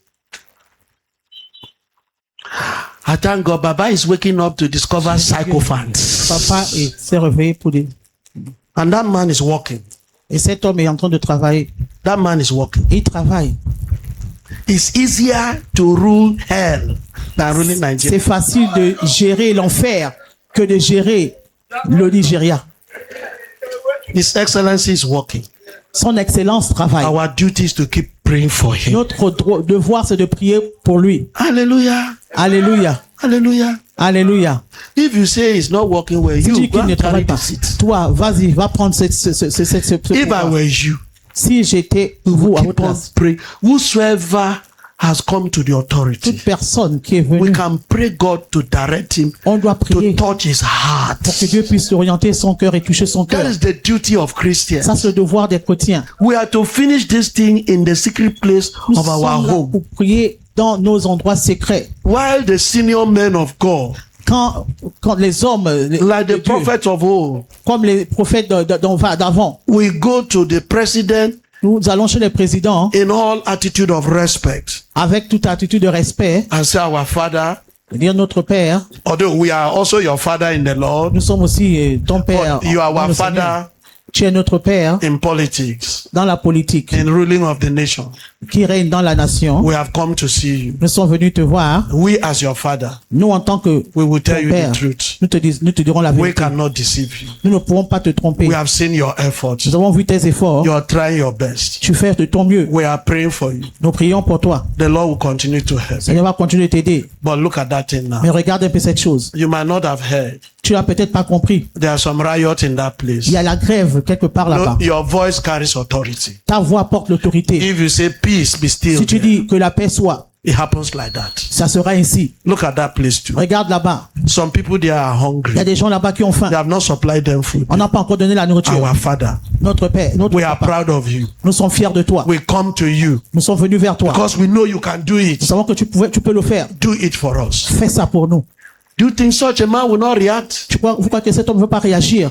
Speaker 1: I thank God Baba is waking up to discover sycophants.
Speaker 3: Papa s'est réveillé pour dire.
Speaker 1: And that man is walking.
Speaker 3: Et cet homme est en train de travailler.
Speaker 1: That man is walking.
Speaker 3: Il travaille.
Speaker 1: It's easier to rule hell than ruling
Speaker 3: C'est
Speaker 1: Nigeria.
Speaker 3: facile de gérer l'enfer que de gérer le Nigeria.
Speaker 1: His Excellency is walking.
Speaker 3: Son Excellence travaille.
Speaker 1: Our duty is to keep praying for him.
Speaker 3: Notre devoir, c'est de prier pour lui.
Speaker 1: Hallelujah.
Speaker 3: Alléluia.
Speaker 1: Hallelujah.
Speaker 3: Alléluia.
Speaker 1: If you say it's not working well,
Speaker 3: Si tu
Speaker 1: you
Speaker 3: dis
Speaker 1: go
Speaker 3: qu'il ne
Speaker 1: and carry
Speaker 3: travaille pas,
Speaker 1: the seat.
Speaker 3: toi, vas-y, va prendre ce
Speaker 1: If I
Speaker 3: pouvoir.
Speaker 1: were you,
Speaker 3: Si j'étais vous à votre
Speaker 1: keep on
Speaker 3: place,
Speaker 1: praying. Whosoever has come to the authority,
Speaker 3: toute personne qui est
Speaker 1: we
Speaker 3: venue,
Speaker 1: can pray God to direct him
Speaker 3: on doit
Speaker 1: to
Speaker 3: prier
Speaker 1: touch his heart.
Speaker 3: pour que Dieu puisse orienter son cœur et toucher son
Speaker 1: That
Speaker 3: cœur.
Speaker 1: is the duty of Christians.
Speaker 3: Ça, c'est le devoir des chrétiens.
Speaker 1: We are to finish this thing in the secret place
Speaker 3: Nous
Speaker 1: of our
Speaker 3: sommes là
Speaker 1: home.
Speaker 3: pour prier dans nos endroits secrets.
Speaker 1: While the senior men of God,
Speaker 3: Quand les hommes,
Speaker 1: like
Speaker 3: de
Speaker 1: the
Speaker 3: Dieu,
Speaker 1: prophets of old,
Speaker 3: comme les prophètes d'avant,
Speaker 1: we go to the president
Speaker 3: nous allons chez les présidents
Speaker 1: in all attitude of respect
Speaker 3: avec toute attitude de respect,
Speaker 1: and say, our Father,
Speaker 3: dire notre Père,
Speaker 1: although we are also your Father in the Lord,
Speaker 3: nous sommes aussi ton Père.
Speaker 1: but you are
Speaker 3: dans
Speaker 1: our
Speaker 3: le Seigneur.
Speaker 1: Father
Speaker 3: Tu es notre Père
Speaker 1: in politics,
Speaker 3: dans la politique
Speaker 1: in ruling of the nation.
Speaker 3: qui règne dans la nation.
Speaker 1: We have come to see you.
Speaker 3: Nous sommes venus te voir.
Speaker 1: We as your Father,
Speaker 3: Nous, en tant que
Speaker 1: we will
Speaker 3: ton
Speaker 1: tell you
Speaker 3: Père,
Speaker 1: the truth.
Speaker 3: nous te dirons la
Speaker 1: We
Speaker 3: vérité.
Speaker 1: cannot deceive you.
Speaker 3: Nous ne pourrons pas te tromper.
Speaker 1: We have seen your efforts.
Speaker 3: Nous avons vu tes efforts.
Speaker 1: You are trying your best.
Speaker 3: Tu fais de ton mieux.
Speaker 1: We are praying for you.
Speaker 3: Nous prions pour toi.
Speaker 1: The Lord will continue to help you.
Speaker 3: Seigneur va continuer de t'aider.
Speaker 1: But look at that thing now.
Speaker 3: Mais regarde un peu cette chose.
Speaker 1: You might not have heard.
Speaker 3: Tu n'as peut-être pas compris.
Speaker 1: There are some riots in that place.
Speaker 3: Il y a la grève quelque part là-bas.
Speaker 1: Your voice carries authority.
Speaker 3: Ta voix porte l'autorité.
Speaker 1: If you say peace, be still,
Speaker 3: Si tu dis que la paix soit,
Speaker 1: it happens like that.
Speaker 3: ça sera ainsi.
Speaker 1: Look at that place too.
Speaker 3: Regarde là-bas.
Speaker 1: Some people there are
Speaker 3: Il y a
Speaker 1: hungry.
Speaker 3: des gens là-bas qui ont faim.
Speaker 1: They have not supplied them food.
Speaker 3: On n'a pas encore donné la nourriture.
Speaker 1: Our Father,
Speaker 3: Notre Père, notre
Speaker 1: we are
Speaker 3: Papa,
Speaker 1: proud of you.
Speaker 3: nous sommes fiers de toi.
Speaker 1: We come to you
Speaker 3: Nous sommes venus vers toi.
Speaker 1: because we know you can do
Speaker 3: Nous
Speaker 1: it.
Speaker 3: savons que tu peux le faire.
Speaker 1: Do it for us.
Speaker 3: Fais ça pour nous.
Speaker 1: Do you think such a man will not react?
Speaker 3: Vous croyez que cet homme ne veut pas réagir?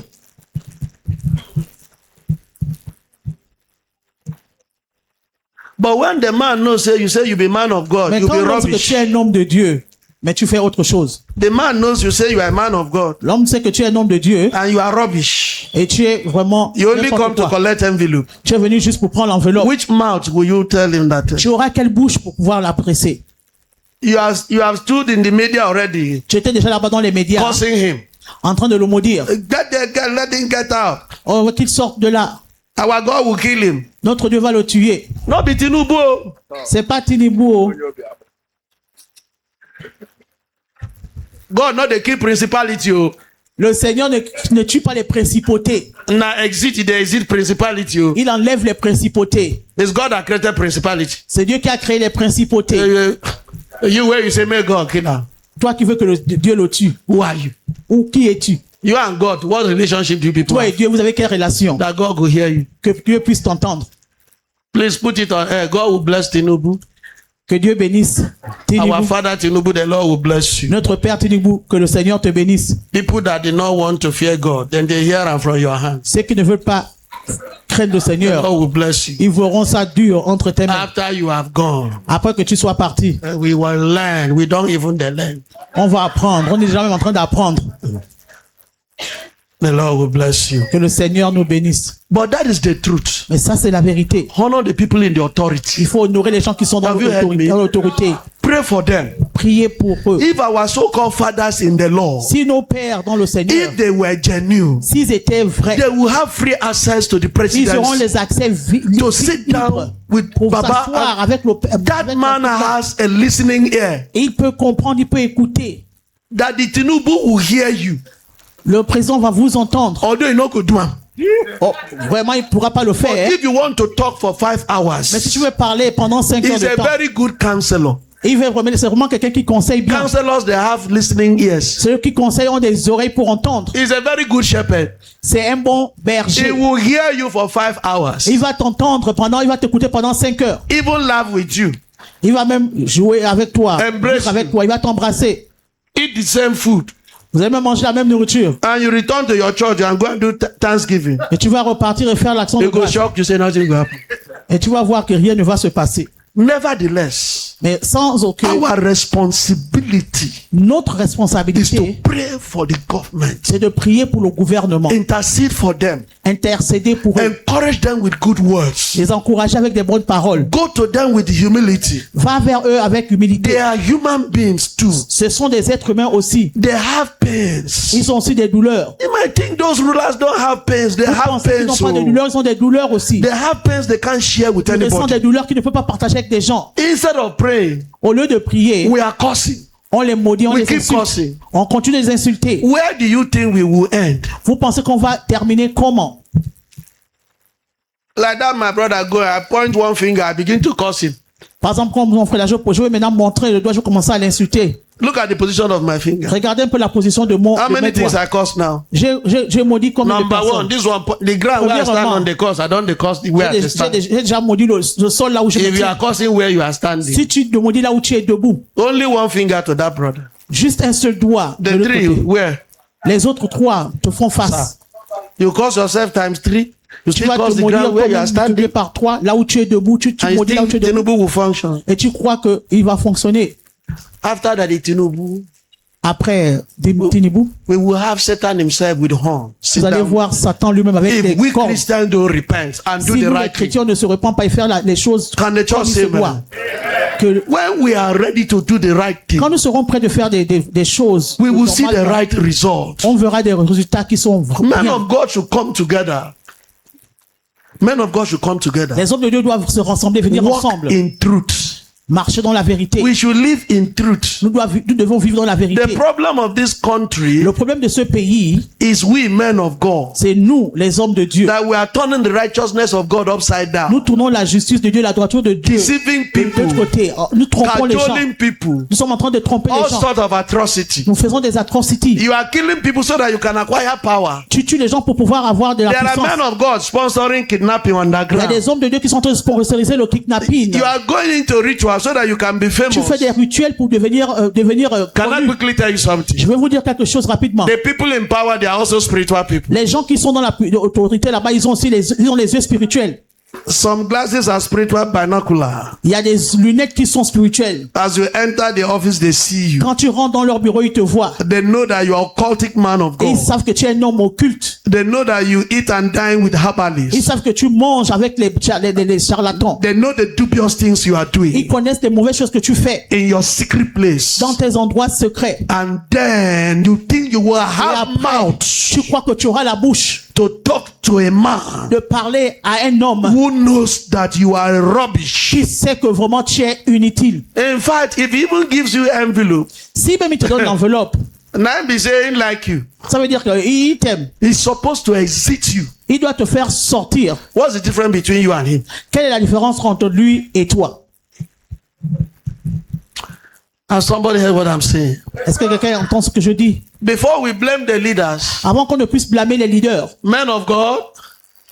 Speaker 1: But when the man knows, say you say you be man of God,
Speaker 3: Mais
Speaker 1: you
Speaker 3: quand
Speaker 1: be
Speaker 3: l'homme sait que
Speaker 1: rubbish.
Speaker 3: tu es un homme de Dieu, mais tu fais autre chose.
Speaker 1: The man knows you say you are a man of God
Speaker 3: L'homme sait que tu es un homme de Dieu
Speaker 1: and you are rubbish.
Speaker 3: et tu es vraiment
Speaker 1: You only
Speaker 3: n'importe
Speaker 1: come to
Speaker 3: quoi.
Speaker 1: collect envelope.
Speaker 3: Tu es venu juste pour prendre l'enveloppe.
Speaker 1: Which mouth will you tell him that?
Speaker 3: Tu auras quelle bouche pour pouvoir la presser?
Speaker 1: You have stood in the media already,
Speaker 3: Tu étais déjà là-bas dans les médias
Speaker 1: cursing him.
Speaker 3: en train de le maudire.
Speaker 1: Get there, let him get out.
Speaker 3: On veut qu'il sorte de là.
Speaker 1: Our God will kill him.
Speaker 3: Notre Dieu va le tuer.
Speaker 1: Not be Tinubu.
Speaker 3: C'est pas Tinibou.
Speaker 1: God not the key principality. Oh.
Speaker 3: Le Seigneur ne tue pas les principautés.
Speaker 1: Now exit the exit principality. Oh.
Speaker 3: Il enlève les principautés.
Speaker 1: It's God that created principality.
Speaker 3: C'est Dieu qui a créé les principautés.
Speaker 1: You where you say, may God kill her.
Speaker 3: Toi qui veux que Dieu le tue.
Speaker 1: Who are you?
Speaker 3: Ou qui es-tu?
Speaker 1: You and God, what relationship do you people
Speaker 3: Toi et
Speaker 1: have?
Speaker 3: Dieu, vous avez quelle relation?
Speaker 1: That God will hear you.
Speaker 3: Que Dieu puisse t'entendre.
Speaker 1: Please put it on air. God will bless Tinubu.
Speaker 3: Que Dieu bénisse
Speaker 1: Our
Speaker 3: Tinubu.
Speaker 1: Father Tinubu, the Lord will bless you.
Speaker 3: Notre Père Tinubu, que le Seigneur te bénisse.
Speaker 1: People that did not want to fear God, then they hear am from your hands.
Speaker 3: Ceux qui ne veulent pas craindre le
Speaker 1: God
Speaker 3: Seigneur,
Speaker 1: will bless you.
Speaker 3: ils verront ça dur entre tes mains.
Speaker 1: After you have gone,
Speaker 3: Après que tu sois parti,
Speaker 1: we will learn. We don't even learn.
Speaker 3: on va apprendre. On est déjà même en train d'apprendre.
Speaker 1: The Lord will bless you.
Speaker 3: Que le Seigneur nous bénisse.
Speaker 1: But that is the truth.
Speaker 3: Mais ça, c'est la vérité.
Speaker 1: Honor the people in the
Speaker 3: Il
Speaker 1: authority.
Speaker 3: faut honorer les gens qui sont dans
Speaker 1: Have you heard me?
Speaker 3: l'autorité.
Speaker 1: Pray for them.
Speaker 3: Prier pour eux.
Speaker 1: If our so-called fathers in the Lord,
Speaker 3: Si nos pères dans le Seigneur,
Speaker 1: if they were genuine,
Speaker 3: s'ils étaient vrais,
Speaker 1: they will have free access to the
Speaker 3: ils auront
Speaker 1: presidency.
Speaker 3: les accès
Speaker 1: To sit
Speaker 3: libres
Speaker 1: down with
Speaker 3: pour
Speaker 1: Baba.
Speaker 3: s'asseoir avec le père.
Speaker 1: That man has a listening ear.
Speaker 3: Et il peut comprendre, il peut écouter.
Speaker 1: That the Tinubu will hear you.
Speaker 3: Le président va vous entendre.
Speaker 1: Although you know could do am.
Speaker 3: Oh, vraiment, il ne pourra pas le
Speaker 1: But
Speaker 3: faire.
Speaker 1: if you want to talk for 5
Speaker 3: Mais si tu
Speaker 1: hours,
Speaker 3: veux parler pendant 5 heures
Speaker 1: he's
Speaker 3: de
Speaker 1: a
Speaker 3: temps,
Speaker 1: very good counselor.
Speaker 3: c'est vraiment quelqu'un qui conseille bien.
Speaker 1: Counselors, they have listening ears.
Speaker 3: Ceux qui conseillent ont des oreilles pour entendre.
Speaker 1: He's a very good shepherd.
Speaker 3: C'est un bon
Speaker 1: He
Speaker 3: berger.
Speaker 1: will hear you for 5 hours.
Speaker 3: Il va t'entendre il va t'écouter pendant 5 heures.
Speaker 1: Even laugh with you.
Speaker 3: Il va même jouer avec toi.
Speaker 1: Embrace
Speaker 3: Vivre avec toi. Il va t'embrasser.
Speaker 1: Eat the same food.
Speaker 3: Vous allez même manger la même nourriture.
Speaker 1: And you return to your church and go and do Thanksgiving.
Speaker 3: Et tu vas repartir et faire l'action de
Speaker 1: You go
Speaker 3: grâce.
Speaker 1: shock, you say nothing will happen.
Speaker 3: Et tu vas voir que rien ne va se passer.
Speaker 1: Nevertheless,
Speaker 3: Mais sans aucun...
Speaker 1: our responsibility
Speaker 3: Notre
Speaker 1: is to
Speaker 3: responsabilité,
Speaker 1: pray for the government,
Speaker 3: c'est de prier pour le gouvernement.
Speaker 1: intercede for them,
Speaker 3: Intercéder pour eux.
Speaker 1: encourage them with good words,
Speaker 3: Les encourager avec des bonnes paroles.
Speaker 1: go to them with humility.
Speaker 3: Va vers eux avec
Speaker 1: They
Speaker 3: humilité.
Speaker 1: are human beings too.
Speaker 3: Ce sont des êtres humains aussi.
Speaker 1: They have pains.
Speaker 3: Ils ont aussi des douleurs.
Speaker 1: You might think those rulers don't have pains. They
Speaker 3: Vous
Speaker 1: have
Speaker 3: pensez qu'ils
Speaker 1: pains.
Speaker 3: n'ont pas de
Speaker 1: So
Speaker 3: douleurs, ils ont des douleurs aussi.
Speaker 1: they have pains they can't share with
Speaker 3: Ils ressentent
Speaker 1: anybody.
Speaker 3: des douleurs qu'ils ne peuvent pas partager avec des gens.
Speaker 1: Instead of praying,
Speaker 3: Au lieu de prier,
Speaker 1: we are cursing.
Speaker 3: on les maudit, on
Speaker 1: We
Speaker 3: les
Speaker 1: keep
Speaker 3: insulte.
Speaker 1: cursing.
Speaker 3: On continue de les insulter.
Speaker 1: Where do you think we will end?
Speaker 3: Vous pensez qu'on va terminer comment?
Speaker 1: Like that, my brother go. I point one finger. I begin to curse him.
Speaker 3: Par exemple, quand mon frère, je vais maintenant montrer le doigt, je vais commencer à l'insulter.
Speaker 1: Look at the position of my finger.
Speaker 3: Regardez un peu la position de mon
Speaker 1: How
Speaker 3: de
Speaker 1: many
Speaker 3: mes
Speaker 1: things
Speaker 3: doigts.
Speaker 1: I curse now?
Speaker 3: J'ai maudit combien de
Speaker 1: Number one,
Speaker 3: personnes?
Speaker 1: this one, the ground where I stand
Speaker 3: Premièrement,
Speaker 1: on the curse. I don't the curse where I stand.
Speaker 3: J'ai déjà maudit le sol là où je me
Speaker 1: If you are
Speaker 3: tiens.
Speaker 1: cursing where you are standing,
Speaker 3: Si tu te maudis là où tu es debout,
Speaker 1: only one finger to that brother.
Speaker 3: juste un seul doigt de
Speaker 1: The
Speaker 3: l'autre
Speaker 1: three,
Speaker 3: côté.
Speaker 1: where?
Speaker 3: Les autres trois te font face.
Speaker 1: You curse yourself times 3. You
Speaker 3: Tu
Speaker 1: still
Speaker 3: vas
Speaker 1: curse
Speaker 3: te
Speaker 1: the
Speaker 3: maudire
Speaker 1: ground where you are
Speaker 3: multiplié
Speaker 1: standing.
Speaker 3: par 3, là où tu es debout, tu
Speaker 1: And you
Speaker 3: maudis là où tu es
Speaker 1: think
Speaker 3: debout.
Speaker 1: Tinubu will function.
Speaker 3: Et tu crois qu'il va fonctionner.
Speaker 1: After that, the Tinubu,
Speaker 3: Après Tinubu,
Speaker 1: we will have Satan himself with horn. Sit
Speaker 3: vous allez
Speaker 1: down.
Speaker 3: voir Satan lui-même avec
Speaker 1: If
Speaker 3: des
Speaker 1: we
Speaker 3: cornes.
Speaker 1: Christians don't repent and do
Speaker 3: Si
Speaker 1: the
Speaker 3: nous, les
Speaker 1: right thing,
Speaker 3: chrétiens, ne se répandent pas et faire les choses
Speaker 1: can the church
Speaker 3: comme il se
Speaker 1: say
Speaker 3: doit,
Speaker 1: amen?
Speaker 3: que
Speaker 1: When we are ready to do the right thing,
Speaker 3: quand nous serons prêts de faire des choses,
Speaker 1: we will see the
Speaker 3: normalement,
Speaker 1: right result.
Speaker 3: on verra des résultats qui sont
Speaker 1: Men
Speaker 3: bien.
Speaker 1: of God should come together. Men of God should come together.
Speaker 3: Les hommes de Dieu doivent se rassembler, venir
Speaker 1: Walk
Speaker 3: ensemble,
Speaker 1: in truth.
Speaker 3: marcher dans la vérité.
Speaker 1: We should live in truth.
Speaker 3: Nous devons vivre dans la
Speaker 1: The
Speaker 3: vérité.
Speaker 1: problem of this country
Speaker 3: Le problème de ce pays,
Speaker 1: is we men of God,
Speaker 3: c'est nous, les hommes de Dieu.
Speaker 1: that we are turning the righteousness of God upside down,
Speaker 3: Nous tournons la justice de Dieu, la droiture de Dieu
Speaker 1: deceiving
Speaker 3: de l'autre
Speaker 1: people,
Speaker 3: côté. Nous trompons les gens.
Speaker 1: cajoling people,
Speaker 3: Nous sommes en train de tromper
Speaker 1: all
Speaker 3: les gens.
Speaker 1: sorts of atrocity.
Speaker 3: Nous faisons des atrocités.
Speaker 1: You are killing people so that you can acquire power.
Speaker 3: Tu tues les gens pour pouvoir avoir de la
Speaker 1: There are
Speaker 3: puissance.
Speaker 1: men of God sponsoring kidnapping
Speaker 3: Il y a
Speaker 1: underground.
Speaker 3: des hommes de Dieu qui sont en train de sponsoriser le kidnapping.
Speaker 1: You are going into ritual so that you can be
Speaker 3: Tu fais
Speaker 1: famous.
Speaker 3: des rituels pour devenir
Speaker 1: Can I
Speaker 3: connu.
Speaker 1: quickly tell you something?
Speaker 3: Je vais vous dire quelque chose rapidement.
Speaker 1: The people in power, they are also spiritual people.
Speaker 3: Les gens qui sont dans l'autorité là-bas, ils ont aussi ils ont les yeux spirituels.
Speaker 1: Some glasses are spiritual binocular.
Speaker 3: Il y a des lunettes qui sont spirituelles.
Speaker 1: As you enter the office, they see you.
Speaker 3: Quand tu rentres dans leur bureau, ils te voient.
Speaker 1: They know that you are a cultic man of
Speaker 3: Et ils
Speaker 1: God.
Speaker 3: savent que tu es un homme occulte.
Speaker 1: They know that you eat and dine with
Speaker 3: Ils
Speaker 1: herbalists.
Speaker 3: savent que tu manges avec les charlatans.
Speaker 1: They know the dubious things you are
Speaker 3: Ils
Speaker 1: doing
Speaker 3: connaissent les mauvaises choses que tu fais
Speaker 1: in your secret place.
Speaker 3: dans tes endroits secrets.
Speaker 1: And then you think you will
Speaker 3: Et
Speaker 1: have
Speaker 3: après,
Speaker 1: mouth
Speaker 3: tu crois que tu auras la bouche
Speaker 1: to talk to a man
Speaker 3: de parler à un homme
Speaker 1: who knows that you are rubbish.
Speaker 3: qui sait que vraiment tu es inutile.
Speaker 1: In fact, if he even gives you envelope,
Speaker 3: Si même il te donne l'enveloppe,
Speaker 1: Now be saying like you.
Speaker 3: Ça veut dire qu'il t'aime.
Speaker 1: He's supposed to exit you.
Speaker 3: Il doit te faire sortir.
Speaker 1: What's the difference between you and him?
Speaker 3: Quelle est la différence entre lui et toi?
Speaker 1: And somebody heard what I'm saying.
Speaker 3: Est-ce que quelqu'un entend ce que je dis?
Speaker 1: Before we blame the leaders,
Speaker 3: Avant qu'on ne puisse blâmer les leaders,
Speaker 1: men of God,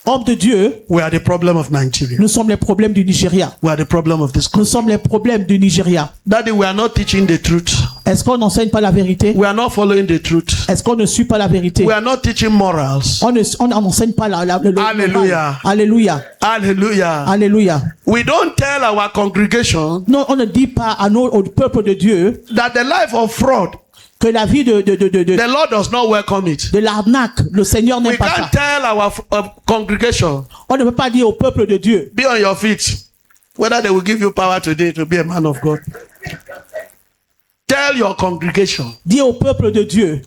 Speaker 3: hommes de Dieu,
Speaker 1: we are the problem of Nigeria.
Speaker 3: nous sommes les problèmes du Nigeria.
Speaker 1: We are the problem of this
Speaker 3: Nous
Speaker 1: country.
Speaker 3: sommes les problèmes du Nigeria.
Speaker 1: Daddy, we are not teaching the truth.
Speaker 3: Est-ce qu'on n'enseigne pas la vérité?
Speaker 1: We are not following the truth.
Speaker 3: Est-ce qu'on ne suit pas la vérité?
Speaker 1: We are not teaching morals.
Speaker 3: On n'enseigne pas le
Speaker 1: Alléluia.
Speaker 3: Alléluia.
Speaker 1: Hallelujah.
Speaker 3: Alléluia.
Speaker 1: We don't tell our congregation
Speaker 3: Non, on ne dit pas au peuple de Dieu
Speaker 1: that the life of fraud,
Speaker 3: que la vie
Speaker 1: the Lord does not welcome it.
Speaker 3: de l'arnaque, le Seigneur
Speaker 1: We
Speaker 3: n'aime pas
Speaker 1: can't
Speaker 3: ça.
Speaker 1: tell our congregation,
Speaker 3: On ne peut pas dire au peuple de Dieu,
Speaker 1: be on your feet, whether they will give you power today to be a man of God. Tell your congregation
Speaker 3: dis au peuple de Dieu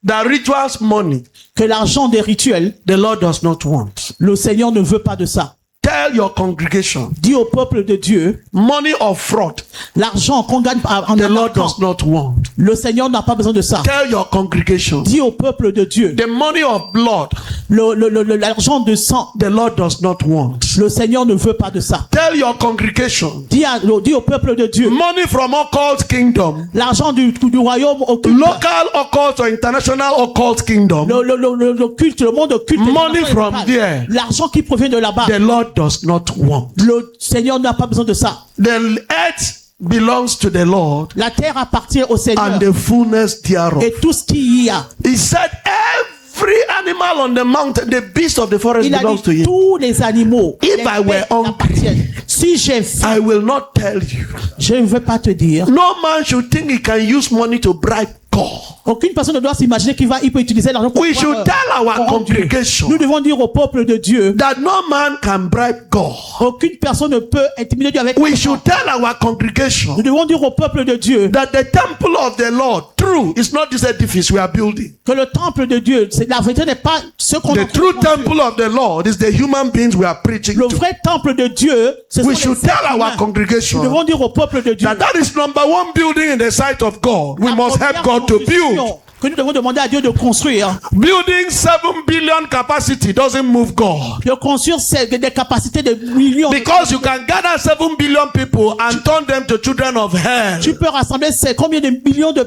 Speaker 1: that rituals money,
Speaker 3: que l'argent des rituels,
Speaker 1: the Lord does not want.
Speaker 3: le Seigneur ne veut pas de ça.
Speaker 1: Tell your congregation,
Speaker 3: Dis au peuple de Dieu,
Speaker 1: money of fraud,
Speaker 3: l'argent qu'on gagne en
Speaker 1: the Lord
Speaker 3: argent,
Speaker 1: does not want.
Speaker 3: le Seigneur n'a pas besoin de ça.
Speaker 1: Tell your congregation,
Speaker 3: Dis au peuple de Dieu,
Speaker 1: the money of blood,
Speaker 3: l'argent de sang,
Speaker 1: the Lord does not want.
Speaker 3: le Seigneur ne veut pas de ça.
Speaker 1: Tell your congregation,
Speaker 3: Dis au peuple de Dieu,
Speaker 1: money from occult kingdom,
Speaker 3: l'argent du royaume occulte,
Speaker 1: local occult or international occult kingdom,
Speaker 3: le culte, le monde occulte,
Speaker 1: money from there,
Speaker 3: l'argent qui provient de là-bas,
Speaker 1: the Lord does not want.
Speaker 3: le Seigneur n'a pas besoin de ça.
Speaker 1: The earth belongs to the Lord
Speaker 3: La terre appartient au Seigneur
Speaker 1: and the fullness thereof.
Speaker 3: et tout ce qu'il y a.
Speaker 1: He said every animal on the mountain, the beast of the forest
Speaker 3: Il a
Speaker 1: belongs to
Speaker 3: dit
Speaker 1: him.
Speaker 3: tous les animaux,
Speaker 1: If
Speaker 3: les
Speaker 1: I were
Speaker 3: bêtes
Speaker 1: hungry,
Speaker 3: appartiennent. Si j'ai faim,
Speaker 1: I will not tell you.
Speaker 3: je ne veux pas te dire.
Speaker 1: No man should think he can use money to bribe God.
Speaker 3: Aucune personne ne doit s'imaginer il peut utiliser l'argent pour
Speaker 1: We should
Speaker 3: pouvoir,
Speaker 1: tell our
Speaker 3: corrompre Dieu.
Speaker 1: congregation
Speaker 3: Nous devons dire au peuple de Dieu,
Speaker 1: that no man can bribe God.
Speaker 3: aucune personne ne peut intimider Dieu avec
Speaker 1: We
Speaker 3: l'argent.
Speaker 1: should tell our congregation
Speaker 3: Nous devons dire au peuple de Dieu
Speaker 1: that the temple of the Lord, true, is not this edifice we are building.
Speaker 3: que le temple de Dieu, la vérité n'est pas ce qu'on
Speaker 1: The true temple of the Lord is the human beings we are preaching
Speaker 3: Le
Speaker 1: to.
Speaker 3: vrai temple de Dieu, ce sont
Speaker 1: We
Speaker 3: les
Speaker 1: should
Speaker 3: êtres
Speaker 1: tell our
Speaker 3: humains. Nous
Speaker 1: congregation
Speaker 3: devons dire au peuple de Dieu,
Speaker 1: that is number one building in the sight of God. We
Speaker 3: la
Speaker 1: must
Speaker 3: première
Speaker 1: help God to
Speaker 3: construction
Speaker 1: build.
Speaker 3: que nous devons demander à Dieu de construire.
Speaker 1: Building 7 billion capacity doesn't move God.
Speaker 3: De construire des capacités de millions.
Speaker 1: Because you can gather 7 billion people and turn them to children of hell.
Speaker 3: Tu peux rassembler combien de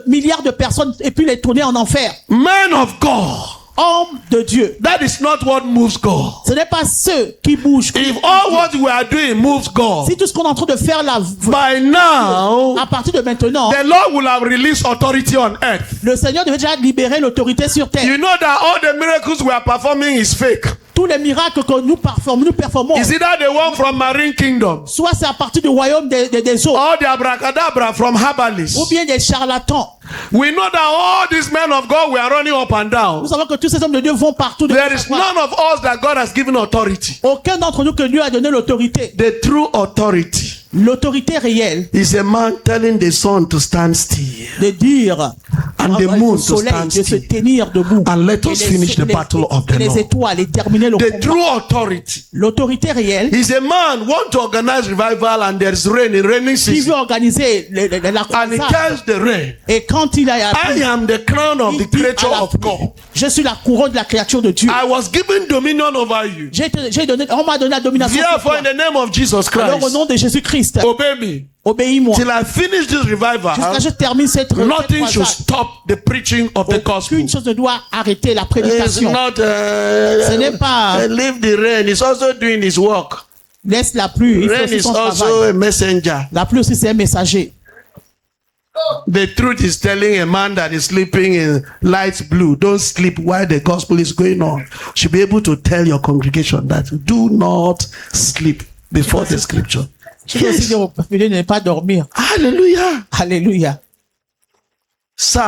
Speaker 3: milliards de personnes et puis les tourner en enfer.
Speaker 1: Men of God.
Speaker 3: Homme de Dieu.
Speaker 1: That is not what moves God.
Speaker 3: Ce n'est pas ceux qui bougent.
Speaker 1: If all what we are doing moves God,
Speaker 3: Si tout ce qu'on est en train de faire là,
Speaker 1: by now,
Speaker 3: à partir de maintenant,
Speaker 1: the Lord will have released authority on earth.
Speaker 3: le Seigneur devait déjà libérer l'autorité sur terre.
Speaker 1: You know that all the miracles we are performing is fake.
Speaker 3: Tous les miracles que nous performons,
Speaker 1: Is either the one from marine kingdom
Speaker 3: soit c'est à partir du royaume des eaux,
Speaker 1: or the abracadabra from
Speaker 3: ou
Speaker 1: herbalists.
Speaker 3: bien des charlatans.
Speaker 1: We know that all these men of God we are running up and down.
Speaker 3: Nous savons que tous ces hommes de Dieu vont partout.
Speaker 1: There is none of us that God has given authority.
Speaker 3: Aucun d'entre nous que Dieu a donné l'autorité.
Speaker 1: The true authority
Speaker 3: L'autorité réelle
Speaker 1: is a man telling the sun to stand still
Speaker 3: de dire
Speaker 1: and the
Speaker 3: au
Speaker 1: moon to
Speaker 3: soleil
Speaker 1: stand
Speaker 3: de se
Speaker 1: still.
Speaker 3: tenir debout.
Speaker 1: And let
Speaker 3: Et
Speaker 1: us finish the battle of the
Speaker 3: les
Speaker 1: Lord.
Speaker 3: étoiles et terminer le
Speaker 1: The
Speaker 3: combat.
Speaker 1: true authority
Speaker 3: L'autorité réelle
Speaker 1: is a man want to organize revival and there is rain in raining
Speaker 3: qui veut
Speaker 1: season
Speaker 3: organiser la
Speaker 1: and he
Speaker 3: croisade.
Speaker 1: tells the rain,
Speaker 3: Et quand il a
Speaker 1: I am the crown of
Speaker 3: il
Speaker 1: the
Speaker 3: dit à
Speaker 1: creature
Speaker 3: la
Speaker 1: of
Speaker 3: pluie,
Speaker 1: God.
Speaker 3: je suis la couronne de la créature de Dieu.
Speaker 1: I was given dominion over you.
Speaker 3: On m'a donné la domination sur
Speaker 1: Therefore,
Speaker 3: toi.
Speaker 1: in the name of Jesus
Speaker 3: Alors au
Speaker 1: Christ,
Speaker 3: nom de Jésus-Christ,
Speaker 1: obey me
Speaker 3: obéis-moi.
Speaker 1: till I finish this revival.
Speaker 3: Jusqu'à ce que je termine cette
Speaker 1: Nothing should
Speaker 3: croisade.
Speaker 1: stop the preaching of the gospel.
Speaker 3: Aucune chose ne doit arrêter la
Speaker 1: It's
Speaker 3: prédication.
Speaker 1: not
Speaker 3: Ce n'est pas
Speaker 1: leave the rain. It's also doing his work.
Speaker 3: laisse la pluie. Il fait
Speaker 1: Rain
Speaker 3: aussi
Speaker 1: is
Speaker 3: son
Speaker 1: also
Speaker 3: travail.
Speaker 1: a messenger.
Speaker 3: La pluie aussi c'est un messager.
Speaker 1: The truth is telling a man that is sleeping in light blue, don't sleep while the gospel is going on. You should be able to tell your congregation that do not sleep before the scripture.
Speaker 3: Je peux aussi dire au peuple de ne pas dormir.
Speaker 1: Hallelujah.
Speaker 3: Alléluia.
Speaker 1: Sir,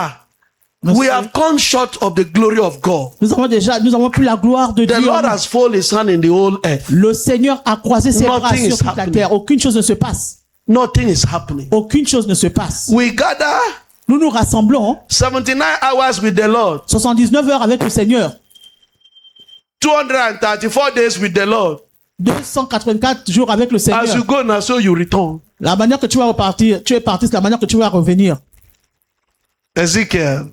Speaker 3: Monsieur,
Speaker 1: we have come short of the glory of God.
Speaker 3: nous avons plus la gloire de
Speaker 1: The
Speaker 3: Dieu.
Speaker 1: Lord has folded his hand in the whole earth.
Speaker 3: Le Seigneur a croisé ses bras
Speaker 1: Nothing
Speaker 3: sur
Speaker 1: is
Speaker 3: toute la
Speaker 1: happening.
Speaker 3: terre. Aucune chose ne se passe.
Speaker 1: Nothing is happening.
Speaker 3: Aucune chose ne se passe.
Speaker 1: We gather
Speaker 3: Nous nous rassemblons
Speaker 1: 79 hours with the Lord,
Speaker 3: 79 heures avec le Seigneur.
Speaker 1: 234 days with the Lord.
Speaker 3: 284 jours avec le
Speaker 1: As you
Speaker 3: Seigneur.
Speaker 1: go now, so you return.
Speaker 3: La manière que tu vas repartir, tu es parti, c'est la manière que tu vas revenir.
Speaker 1: Ezekiel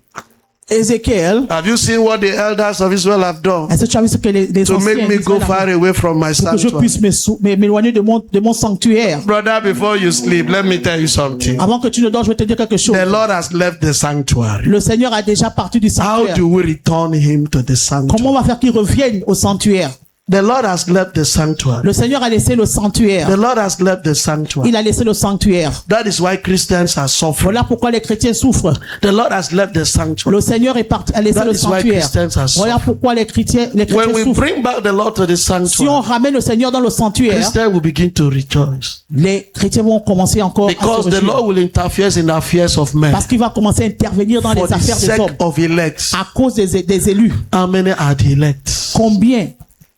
Speaker 3: Ézéchiel,
Speaker 1: Have you seen what the elders of Israel have done
Speaker 3: est-ce que tu as vu ce que les
Speaker 1: to
Speaker 3: anciens
Speaker 1: make me go
Speaker 3: d'Israël
Speaker 1: far away from my
Speaker 3: pour que je
Speaker 1: sanctuary?
Speaker 3: puisse m'éloigner de mon sanctuaire?
Speaker 1: Brother, before you sleep, let me tell you something.
Speaker 3: Avant que tu ne dors, je vais te dire quelque chose.
Speaker 1: The Lord has left the sanctuary.
Speaker 3: Le Seigneur a déjà parti du
Speaker 1: How
Speaker 3: sanctuaire.
Speaker 1: do we return him to the sanctuary?
Speaker 3: Comment on va faire qu'il revienne au sanctuaire?
Speaker 1: The Lord has left the sanctuary.
Speaker 3: Le Seigneur a laissé le sanctuaire.
Speaker 1: The Lord has left the sanctuary.
Speaker 3: Il a laissé le sanctuaire.
Speaker 1: That is why Christians are suffering.
Speaker 3: Voilà pourquoi les chrétiens souffrent.
Speaker 1: The Lord has left the sanctuary.
Speaker 3: Le Seigneur est parti, a laissé
Speaker 1: That
Speaker 3: le
Speaker 1: is why
Speaker 3: sanctuaire.
Speaker 1: Christians are
Speaker 3: Voilà
Speaker 1: suffering.
Speaker 3: pourquoi les chrétiens
Speaker 1: When we
Speaker 3: souffrent.
Speaker 1: bring back the Lord to the
Speaker 3: Si on
Speaker 1: sanctuary,
Speaker 3: ramène le Seigneur dans le sanctuaire,
Speaker 1: Christians will begin to rejoice.
Speaker 3: les chrétiens vont commencer encore à se
Speaker 1: Because the
Speaker 3: réjouir.
Speaker 1: Lord will interfere in the affairs of men.
Speaker 3: Parce qu'il va commencer à intervenir dans
Speaker 1: For
Speaker 3: les
Speaker 1: the
Speaker 3: affaires des
Speaker 1: sake
Speaker 3: hommes.
Speaker 1: of elects.
Speaker 3: À cause des élus.
Speaker 1: How many are the elects?
Speaker 3: Combien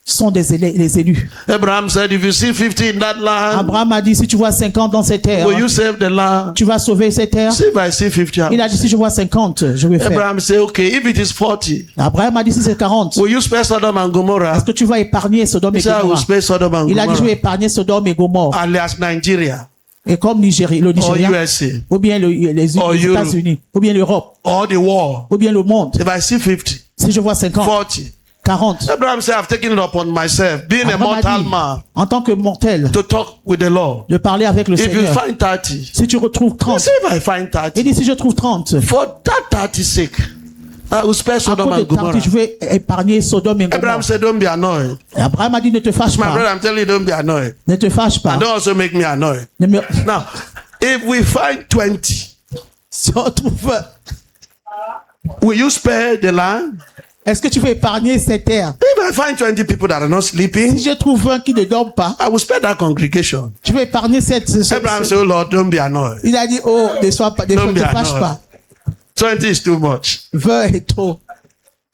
Speaker 3: sont les élus?
Speaker 1: Abraham said, if you see 50 in that land,
Speaker 3: Abraham a dit, si tu vois 50 dans cette terre,
Speaker 1: will you save the land?
Speaker 3: tu vas sauver cette terre?
Speaker 1: See if I see 50.
Speaker 3: Il a dit, si je vois 50, je vais faire.
Speaker 1: Abraham said, okay, if it is 40,
Speaker 3: Abraham a dit, si c'est 40,
Speaker 1: will you spare Sodom and Gomorrah?
Speaker 3: est-ce que tu vas épargner Sodome
Speaker 1: He
Speaker 3: et
Speaker 1: said, I will
Speaker 3: Gomorrah?
Speaker 1: spare Sodom and
Speaker 3: Il a dit, je vais
Speaker 1: Gomorrah.
Speaker 3: épargner Sodome et Gomorrah.
Speaker 1: Alias Nigeria
Speaker 3: Et comme le
Speaker 1: or
Speaker 3: Nigeria,
Speaker 1: USA
Speaker 3: ou bien les
Speaker 1: Or Europe.
Speaker 3: États-Unis, ou bien l'Europe,
Speaker 1: or the world.
Speaker 3: ou bien le monde.
Speaker 1: If I see 50,
Speaker 3: Si je vois 50,
Speaker 1: 40,
Speaker 3: 40,
Speaker 1: Abraham said, I've taken it upon myself, being a
Speaker 3: Abraham a
Speaker 1: mortal
Speaker 3: dit,
Speaker 1: man,
Speaker 3: en tant que mortel,
Speaker 1: to talk with the Lord.
Speaker 3: de parler avec le
Speaker 1: If you
Speaker 3: Seigneur.
Speaker 1: find 30,
Speaker 3: Si tu retrouves
Speaker 1: you
Speaker 3: 30,
Speaker 1: see if I find 30,
Speaker 3: il dit, si je trouve 30,
Speaker 1: for that 30 sake, I will spare
Speaker 3: à
Speaker 1: Sodom
Speaker 3: cause de
Speaker 1: and
Speaker 3: 30,
Speaker 1: Gomorrah.
Speaker 3: je vais épargner Sodome et
Speaker 1: Abraham
Speaker 3: Gomorrah.
Speaker 1: said, don't be annoyed.
Speaker 3: Abraham a dit, ne te fâche
Speaker 1: My brother,
Speaker 3: pas.
Speaker 1: I'm telling you, don't be annoyed.
Speaker 3: Ne te fâche pas.
Speaker 1: And don't also make me annoyed.
Speaker 3: Ne me-
Speaker 1: Now, if we find 20,
Speaker 3: Si on trouve,
Speaker 1: will you spare the land?
Speaker 3: est-ce que tu veux épargner cette terre?
Speaker 1: If I find 20 people that are not
Speaker 3: Si
Speaker 1: sleeping,
Speaker 3: je trouve un qui ne dort pas,
Speaker 1: I will spare that congregation.
Speaker 3: je vais épargner
Speaker 1: Abraham said, oh Lord, don't be annoyed.
Speaker 3: Il a dit, oh, ne
Speaker 1: Don't be
Speaker 3: te fâche
Speaker 1: annoyed.
Speaker 3: pas.
Speaker 1: 20 is too much.
Speaker 3: 20 est trop.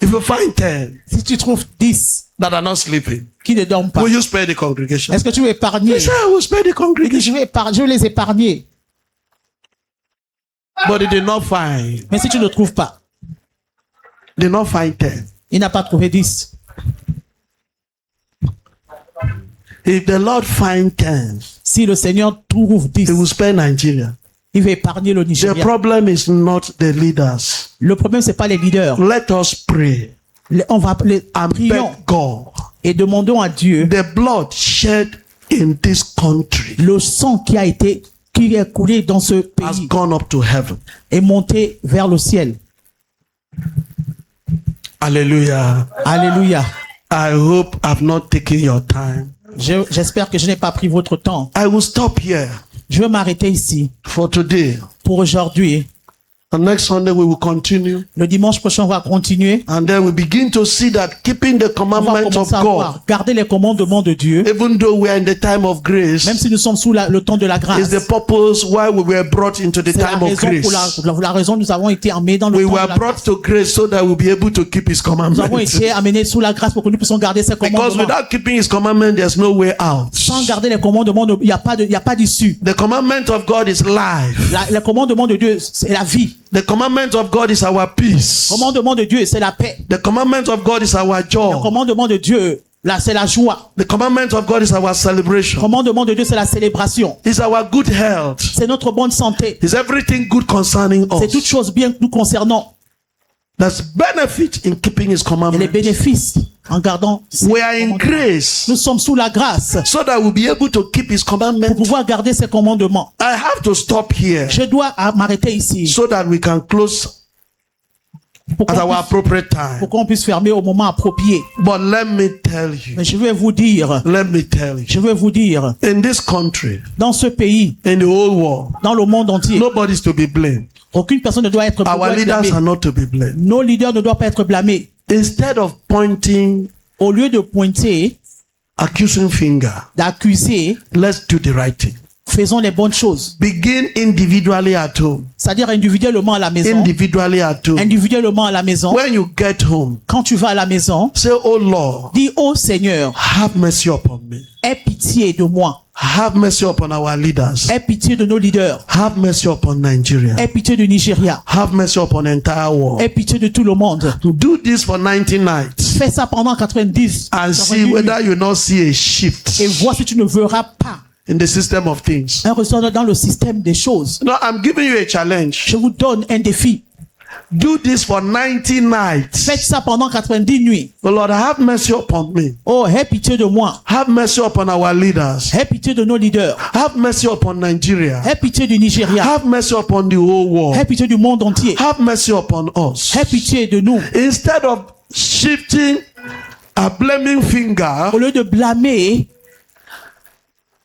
Speaker 1: If you find 10
Speaker 3: Si tu trouves 10
Speaker 1: that are not sleeping,
Speaker 3: qui ne dorment pas,
Speaker 1: will you spare the congregation?
Speaker 3: est-ce que tu veux épargner?
Speaker 1: He said, I will spare the
Speaker 3: Il dit,
Speaker 1: congregation.
Speaker 3: je vais les épargner.
Speaker 1: But he did not find,
Speaker 3: Mais si tu ne trouves pas,
Speaker 1: did not find 10.
Speaker 3: il n'a pas trouvé 10.
Speaker 1: If the Lord find 10,
Speaker 3: Si le Seigneur trouve 10,
Speaker 1: he will spare Nigeria.
Speaker 3: il va épargner le
Speaker 1: The
Speaker 3: Nigeria.
Speaker 1: problem is not the leaders.
Speaker 3: Le problème, c'est pas les leaders.
Speaker 1: Let us pray
Speaker 3: On va
Speaker 1: and
Speaker 3: prions
Speaker 1: beg God.
Speaker 3: et demandons à Dieu
Speaker 1: The blood shed in this country
Speaker 3: le sang qui est coulé dans ce
Speaker 1: has
Speaker 3: pays
Speaker 1: gone up to heaven.
Speaker 3: est monté vers le ciel.
Speaker 1: Hallelujah.
Speaker 3: Alléluia.
Speaker 1: I hope I've not taken your time.
Speaker 3: J'espère que je n'ai pas pris votre temps.
Speaker 1: I will stop here
Speaker 3: Je vais m'arrêter ici
Speaker 1: for today.
Speaker 3: pour aujourd'hui.
Speaker 1: And next Sunday we will continue.
Speaker 3: Le dimanche prochain, on va continuer.
Speaker 1: And then we begin to see that keeping the
Speaker 3: On va
Speaker 1: commandments of
Speaker 3: commencer à
Speaker 1: God,
Speaker 3: voir, garder les commandements de Dieu,
Speaker 1: even though we are in the time of grace,
Speaker 3: même si nous sommes sous le temps de la grâce.
Speaker 1: is the purpose why we were brought into the
Speaker 3: C'est la
Speaker 1: time of
Speaker 3: raison pour
Speaker 1: grace.
Speaker 3: la raison nous avons été amenés dans le
Speaker 1: We
Speaker 3: temps de
Speaker 1: were
Speaker 3: la
Speaker 1: brought
Speaker 3: grâce.
Speaker 1: to grace so that we'll be able to keep His
Speaker 3: Nous avons
Speaker 1: commandments.
Speaker 3: été amenés sous la grâce pour que nous puissions garder ces
Speaker 1: Because
Speaker 3: commandements.
Speaker 1: without keeping His commandment, there's no way out.
Speaker 3: Sans garder les commandements, il n'y a pas d'issue.
Speaker 1: The commandment of God is life.
Speaker 3: Le commandement de Dieu, c'est la vie.
Speaker 1: The commandment of God is our peace.
Speaker 3: Le commandement de Dieu, c'est la paix.
Speaker 1: The commandment of God is our
Speaker 3: Le
Speaker 1: joy.
Speaker 3: commandement de Dieu, là, c'est la joie.
Speaker 1: The commandment of God is our
Speaker 3: Le
Speaker 1: celebration.
Speaker 3: commandement de Dieu, c'est la célébration.
Speaker 1: It's our good health.
Speaker 3: C'est notre bonne santé.
Speaker 1: It's everything good concerning
Speaker 3: C'est toute
Speaker 1: us.
Speaker 3: chose bien nous concernant.
Speaker 1: There's benefit in keeping His
Speaker 3: Et les
Speaker 1: commandments.
Speaker 3: bénéfices en gardant ces
Speaker 1: We are in
Speaker 3: commandements.
Speaker 1: grace
Speaker 3: Nous sommes sous la grâce
Speaker 1: so that we'll be able to keep His
Speaker 3: pour
Speaker 1: commandments.
Speaker 3: pouvoir garder ces commandements.
Speaker 1: I have to stop here
Speaker 3: Je dois m'arrêter ici
Speaker 1: so that we can close
Speaker 3: pour
Speaker 1: at
Speaker 3: qu'on
Speaker 1: our
Speaker 3: puisse,
Speaker 1: appropriate time.
Speaker 3: pour qu'on puisse fermer au moment approprié.
Speaker 1: But let me tell you,
Speaker 3: Mais je vais vous dire,
Speaker 1: in this country,
Speaker 3: dans ce pays,
Speaker 1: in the whole world,
Speaker 3: dans le monde entier,
Speaker 1: nobody's to be blamed.
Speaker 3: aucune personne ne doit être
Speaker 1: Our leaders
Speaker 3: blâmée.
Speaker 1: are not to be blamed.
Speaker 3: Nos leaders ne doivent pas être blâmés.
Speaker 1: Instead of pointing,
Speaker 3: Au lieu de pointer,
Speaker 1: accusing finger,
Speaker 3: d'accuser,
Speaker 1: let's do the right thing.
Speaker 3: faisons les bonnes choses.
Speaker 1: Begin individually at home.
Speaker 3: C'est-à-dire individuellement à la maison.
Speaker 1: Individually at home.
Speaker 3: Individuellement à la maison.
Speaker 1: When you get home,
Speaker 3: Quand tu vas à la maison,
Speaker 1: say, oh Lord,
Speaker 3: dis, oh Seigneur,
Speaker 1: have mercy upon me.
Speaker 3: aie pitié de moi.
Speaker 1: Have mercy upon our leaders.
Speaker 3: Aie pitié de nos leaders.
Speaker 1: Have mercy upon Nigeria.
Speaker 3: Aie pitié du Nigeria.
Speaker 1: Have mercy upon the entire world.
Speaker 3: Aie pitié de tout le monde.
Speaker 1: Do this for 90 nights
Speaker 3: Fais ça pendant 90.
Speaker 1: and see
Speaker 3: 90
Speaker 1: whether you not see a shift
Speaker 3: et vois si tu ne verras pas
Speaker 1: in the system of things.
Speaker 3: un ressort dans le système des choses.
Speaker 1: No, I'm giving you a challenge.
Speaker 3: Je vous donne un défi.
Speaker 1: Do this for 90 nights.
Speaker 3: Faites ça pendant 90 nuits.
Speaker 1: Oh Lord, have mercy upon me.
Speaker 3: Oh, aie pitié de moi.
Speaker 1: Have mercy upon our leaders.
Speaker 3: Aie pitié de nos leaders.
Speaker 1: Have mercy upon Nigeria.
Speaker 3: Aie pitié du Nigeria.
Speaker 1: Have mercy upon the whole
Speaker 3: Aie
Speaker 1: world.
Speaker 3: pitié du monde entier.
Speaker 1: Have mercy upon us.
Speaker 3: Aie pitié de nous.
Speaker 1: Instead of shifting a blaming finger,
Speaker 3: Au lieu de blâmer,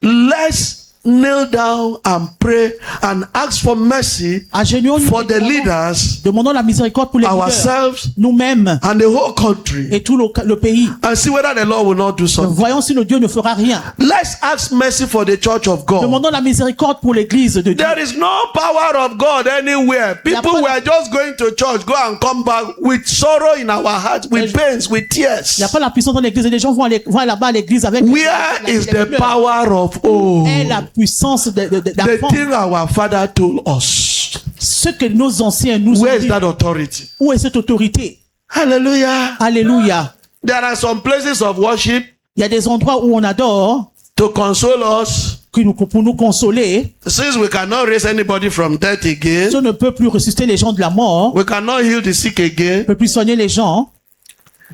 Speaker 1: let's kneel down and pray and ask for mercy
Speaker 3: agenouillons-nous,
Speaker 1: for the leaders,
Speaker 3: demandons la miséricorde pour les leaders,
Speaker 1: ourselves,
Speaker 3: nous-mêmes
Speaker 1: and the whole country,
Speaker 3: et tout le pays.
Speaker 1: and see whether the Lord will not do something.
Speaker 3: Voyons si le Dieu ne fera rien.
Speaker 1: Let's ask mercy for the church of God.
Speaker 3: Demandons la miséricorde pour l'église de Dieu.
Speaker 1: There is no power of God anywhere. People were just going to church, go and come back with sorrow in our hearts, with pains, with
Speaker 3: Il n'y a
Speaker 1: tears.
Speaker 3: pas la puissance dans l'église et les gens vont là-bas à l'église avec
Speaker 1: Where is the power of old?
Speaker 3: est la puissance
Speaker 1: The
Speaker 3: d'enfant.
Speaker 1: thing our father told us.
Speaker 3: Ce que nos anciens nous ont
Speaker 1: Where is
Speaker 3: dit.
Speaker 1: that authority?
Speaker 3: Où est cette autorité?
Speaker 1: Hallelujah.
Speaker 3: Alléluia.
Speaker 1: There are some places of worship
Speaker 3: Il y a des endroits où on adore
Speaker 1: to console us.
Speaker 3: pour nous consoler.
Speaker 1: Since we cannot raise anybody from death again,
Speaker 3: Si on ne peut plus ressusciter les gens de la mort,
Speaker 1: we cannot heal the sick
Speaker 3: on
Speaker 1: again,
Speaker 3: ne peut plus soigner les gens.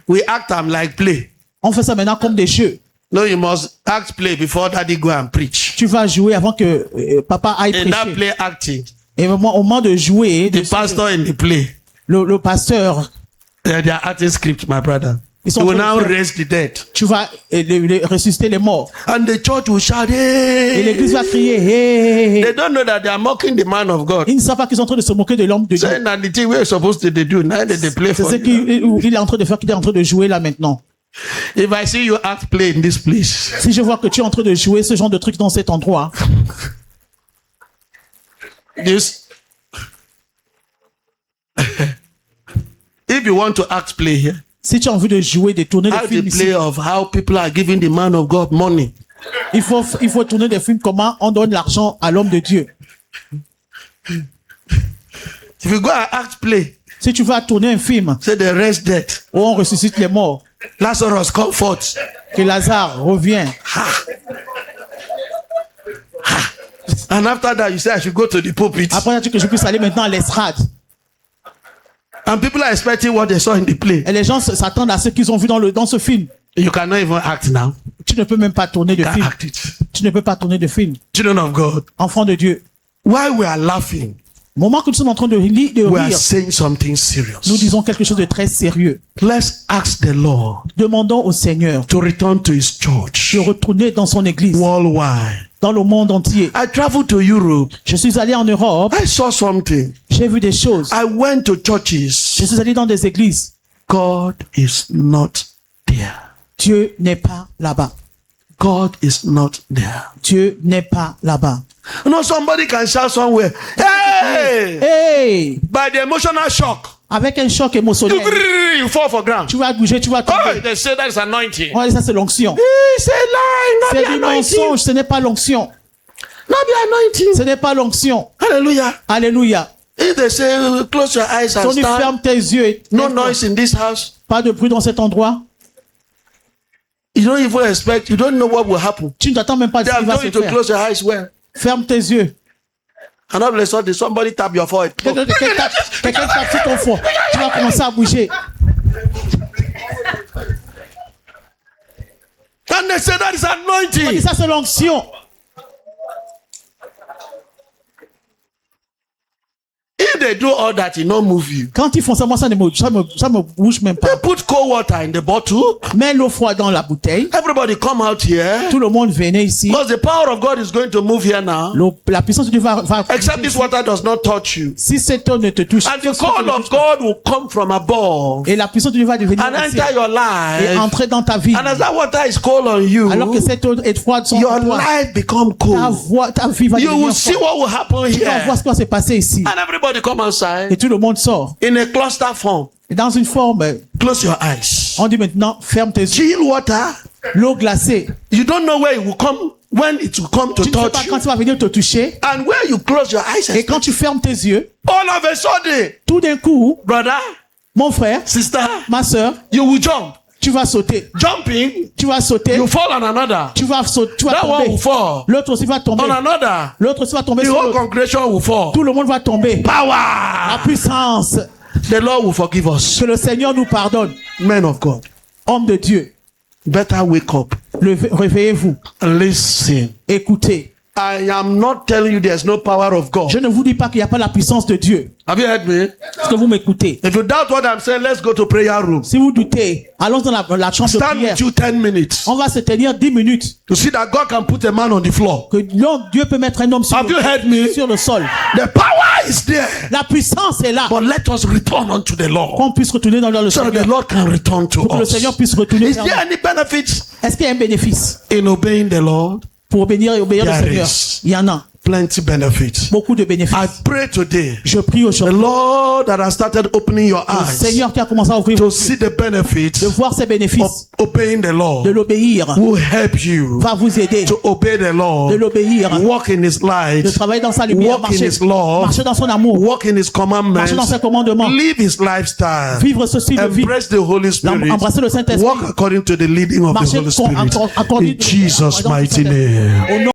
Speaker 1: we act them like play.
Speaker 3: On fait ça maintenant comme des jeux.
Speaker 1: No, you must act play before daddy go and preach.
Speaker 3: Tu vas jouer avant que papa aille
Speaker 1: In that
Speaker 3: prêcher.
Speaker 1: play acting,
Speaker 3: Et au moment de jouer,
Speaker 1: the pastor in the play,
Speaker 3: le pasteur,
Speaker 1: they are acting script, my brother.
Speaker 3: Ils sont
Speaker 1: He will
Speaker 3: en train
Speaker 1: now
Speaker 3: de faire-
Speaker 1: raise the dead.
Speaker 3: tu vas ressusciter les morts.
Speaker 1: And the church will shout,
Speaker 3: Et l'église
Speaker 1: hey!
Speaker 3: va crier, hey, hey.
Speaker 1: They don't know that they are mocking the man of God.
Speaker 3: Ils ne savent pas qu'ils sont en train de se moquer de l'homme de Dieu.
Speaker 1: Saying that the thing we're supposed to do, now they play
Speaker 3: C'est
Speaker 1: for
Speaker 3: ce
Speaker 1: you.
Speaker 3: qu'il est en train de faire, qu'il est en train de jouer là maintenant.
Speaker 1: If I see you act play in this place,
Speaker 3: Si je vois que tu es en train de jouer ce genre de truc dans cet endroit,
Speaker 1: this, if you want to act play here,
Speaker 3: si tu as envie de jouer, de tourner des
Speaker 1: act
Speaker 3: films
Speaker 1: the
Speaker 3: ici,
Speaker 1: play of how people are giving the man of God money.
Speaker 3: il faut tourner des films comment on donne l'argent à l'homme de Dieu.
Speaker 1: If you go and act play,
Speaker 3: Si tu vas tourner un film
Speaker 1: say the rest dead.
Speaker 3: où on ressuscite les morts,
Speaker 1: Lazarus, come forth.
Speaker 3: que Lazare revient,
Speaker 1: And after that, you say I should go to the pulpit.
Speaker 3: après que je puisse aller maintenant à l'estrade.
Speaker 1: And people are expecting what they saw in the play.
Speaker 3: Et les gens s'attendent à ce qu'ils ont vu dans ce film.
Speaker 1: You cannot even act now.
Speaker 3: Tu ne peux même pas tourner de
Speaker 1: You
Speaker 3: film.
Speaker 1: can't act it.
Speaker 3: Tu ne peux pas tourner de film.
Speaker 1: Children of God,
Speaker 3: Enfant de Dieu.
Speaker 1: while we are laughing,
Speaker 3: Au moment que nous sommes en train de
Speaker 1: we are
Speaker 3: rire,
Speaker 1: saying something
Speaker 3: nous
Speaker 1: serious.
Speaker 3: disons quelque chose de très sérieux.
Speaker 1: Let's ask the Lord
Speaker 3: Demandons au Seigneur
Speaker 1: to return to his church
Speaker 3: de retourner dans son église,
Speaker 1: worldwide.
Speaker 3: dans le monde entier.
Speaker 1: I traveled to Europe.
Speaker 3: Je suis allé en Europe,
Speaker 1: I saw something.
Speaker 3: j'ai vu des choses.
Speaker 1: I went to
Speaker 3: Je
Speaker 1: churches.
Speaker 3: suis allé dans des églises.
Speaker 1: God is not there.
Speaker 3: Dieu n'est pas là-bas.
Speaker 1: God is not there.
Speaker 3: Dieu n'est pas là-bas.
Speaker 1: You know, somebody can shout somewhere, hey!
Speaker 3: Hey!
Speaker 1: By the emotional shock,
Speaker 3: Avec un choc émotionnel,
Speaker 1: you fall for ground.
Speaker 3: tu vas bouger, tu vas
Speaker 1: Oh,
Speaker 3: tomber.
Speaker 1: they say that is anointing.
Speaker 3: Oh, ça c'est l'onction.
Speaker 1: It's a lie,
Speaker 3: C'est
Speaker 1: not
Speaker 3: du
Speaker 1: the anointing.
Speaker 3: mensonge, ce n'est pas l'onction.
Speaker 1: Not the anointing.
Speaker 3: Ce n'est pas l'onction.
Speaker 1: Hallelujah.
Speaker 3: Alléluia.
Speaker 1: If they say, close your eyes
Speaker 3: Si
Speaker 1: and
Speaker 3: on dit
Speaker 1: stand,
Speaker 3: ferme tes yeux, et
Speaker 1: no noise in this house,
Speaker 3: pas de bruit dans cet endroit,
Speaker 1: you don't even expect, you don't know what will happen.
Speaker 3: tu ne t'attends même pas à ce
Speaker 1: They
Speaker 3: qui
Speaker 1: are
Speaker 3: va se
Speaker 1: going to
Speaker 3: faire.
Speaker 1: close your eyes well.
Speaker 3: Ferme tes yeux.
Speaker 1: And all of a sudden, somebody tap your forehead.
Speaker 3: Quelqu'un tape sur ton front. Tu vas commencer à bouger.
Speaker 1: And they say that is
Speaker 3: Et
Speaker 1: anointing.
Speaker 3: ça, c'est l'onction.
Speaker 1: If they do all that, it not move you.
Speaker 3: Quand ils font ça, moi, ça me bouge même
Speaker 1: They
Speaker 3: pas.
Speaker 1: put cold water in the bottle.
Speaker 3: Mets l'eau froide dans la bouteille.
Speaker 1: Everybody come out here.
Speaker 3: Tout le monde venait ici.
Speaker 1: Because the power of God is going to move here now.
Speaker 3: La puissance de Dieu va
Speaker 1: Except this water does not touch you.
Speaker 3: si cette eau ne te touche
Speaker 1: And the call of God will come from above
Speaker 3: et la puissance de Dieu va devenir
Speaker 1: and
Speaker 3: ici
Speaker 1: enter your
Speaker 3: et
Speaker 1: life.
Speaker 3: entrer dans ta vie.
Speaker 1: And as that water is cold on you,
Speaker 3: Alors que cette eau est froide sur
Speaker 1: your
Speaker 3: toi,
Speaker 1: life become cold.
Speaker 3: ta vie va
Speaker 1: You
Speaker 3: devenir
Speaker 1: will see
Speaker 3: froide.
Speaker 1: what will happen
Speaker 3: Tu vas voir
Speaker 1: here.
Speaker 3: ce qui va se passer ici.
Speaker 1: And everybody come outside
Speaker 3: Et tout le monde sort.
Speaker 1: in a cluster form.
Speaker 3: Et dans une forme,
Speaker 1: Close your eyes.
Speaker 3: on dit maintenant, ferme tes yeux.
Speaker 1: Chill water.
Speaker 3: L'eau glacée.
Speaker 1: You don't know where it will come, when it will come to
Speaker 3: Tu ne sais pas
Speaker 1: touch
Speaker 3: quand
Speaker 1: you.
Speaker 3: ça va venir te toucher.
Speaker 1: And where you close your eyes,
Speaker 3: Et quand tu fermes tes yeux,
Speaker 1: all of a sudden,
Speaker 3: tout d'un coup,
Speaker 1: brother,
Speaker 3: mon frère,
Speaker 1: sister,
Speaker 3: ma soeur,
Speaker 1: you will jump.
Speaker 3: tu vas sauter.
Speaker 1: Jumping,
Speaker 3: Tu vas sauter.
Speaker 1: you fall on another.
Speaker 3: Tu vas sauter. Tu vas
Speaker 1: That one
Speaker 3: tomber.
Speaker 1: will fall
Speaker 3: L'autre aussi va tomber.
Speaker 1: on another.
Speaker 3: L'autre aussi va tomber
Speaker 1: The
Speaker 3: sur
Speaker 1: whole
Speaker 3: l'autre.
Speaker 1: congregation will fall.
Speaker 3: Tout le monde va tomber. La
Speaker 1: Power.
Speaker 3: puissance.
Speaker 1: The Lord will forgive us.
Speaker 3: Que le Seigneur nous pardonne.
Speaker 1: Men of God,
Speaker 3: Homme de Dieu,
Speaker 1: better wake up
Speaker 3: réveillez-vous.
Speaker 1: and listen.
Speaker 3: Écoutez.
Speaker 1: I am not telling you there's no power of God.
Speaker 3: Je ne vous dis pas qu'il n'y a pas la puissance de Dieu.
Speaker 1: Have you heard me?
Speaker 3: Est-ce que vous m'écoutez?
Speaker 1: If you doubt what I'm saying, let's go to prayer room.
Speaker 3: Si vous doutez, allons dans la chambre de
Speaker 1: Stand
Speaker 3: prière.
Speaker 1: with you 10 minutes
Speaker 3: On va se tenir 10 minutes.
Speaker 1: to see that God can put a man on the floor.
Speaker 3: Que Dieu peut mettre un homme sur
Speaker 1: Have you heard me?
Speaker 3: sur le sol.
Speaker 1: The power is there.
Speaker 3: La puissance est là.
Speaker 1: But let us return unto the Lord.
Speaker 3: Qu'on puisse retourner dans le
Speaker 1: So that the
Speaker 3: Seigneur.
Speaker 1: Lord can return to
Speaker 3: Pour que le
Speaker 1: us.
Speaker 3: Seigneur puisse retourner
Speaker 1: Is
Speaker 3: vers
Speaker 1: there
Speaker 3: nous.
Speaker 1: any benefits
Speaker 3: Est-ce qu'il y a un bénéfice
Speaker 1: in obeying the Lord?
Speaker 3: pour obéir le
Speaker 1: There
Speaker 3: Seigneur?
Speaker 1: is.
Speaker 3: Il y en a.
Speaker 1: Plenty benefits.
Speaker 3: Beaucoup de bénéfices.
Speaker 1: I pray today,
Speaker 3: Je prie
Speaker 1: the
Speaker 3: aujourd'hui.
Speaker 1: Lord that has started opening your
Speaker 3: Le
Speaker 1: eyes
Speaker 3: Seigneur qui a commencé à ouvrir
Speaker 1: to
Speaker 3: vos
Speaker 1: see
Speaker 3: yeux,
Speaker 1: the benefits
Speaker 3: de voir ses
Speaker 1: of
Speaker 3: bénéfices,
Speaker 1: obeying the
Speaker 3: de
Speaker 1: Lord
Speaker 3: l'obéir,
Speaker 1: will help you
Speaker 3: va vous aider
Speaker 1: to obey the
Speaker 3: de
Speaker 1: Lord,
Speaker 3: l'obéir,
Speaker 1: walk in His
Speaker 3: de
Speaker 1: light,
Speaker 3: travailler dans sa lumière,
Speaker 1: walk in
Speaker 3: marcher,
Speaker 1: His love,
Speaker 3: marcher dans son amour,
Speaker 1: walk in His commandments,
Speaker 3: marcher dans ses commandements,
Speaker 1: live His lifestyle,
Speaker 3: vivre ce style de vie,
Speaker 1: embrace the Holy Spirit,
Speaker 3: embrasser le Saint-Esprit,
Speaker 1: walk according to the leading of the
Speaker 3: marcher
Speaker 1: Holy Spirit.
Speaker 3: according
Speaker 1: In Jesus' mighty name.
Speaker 3: au nom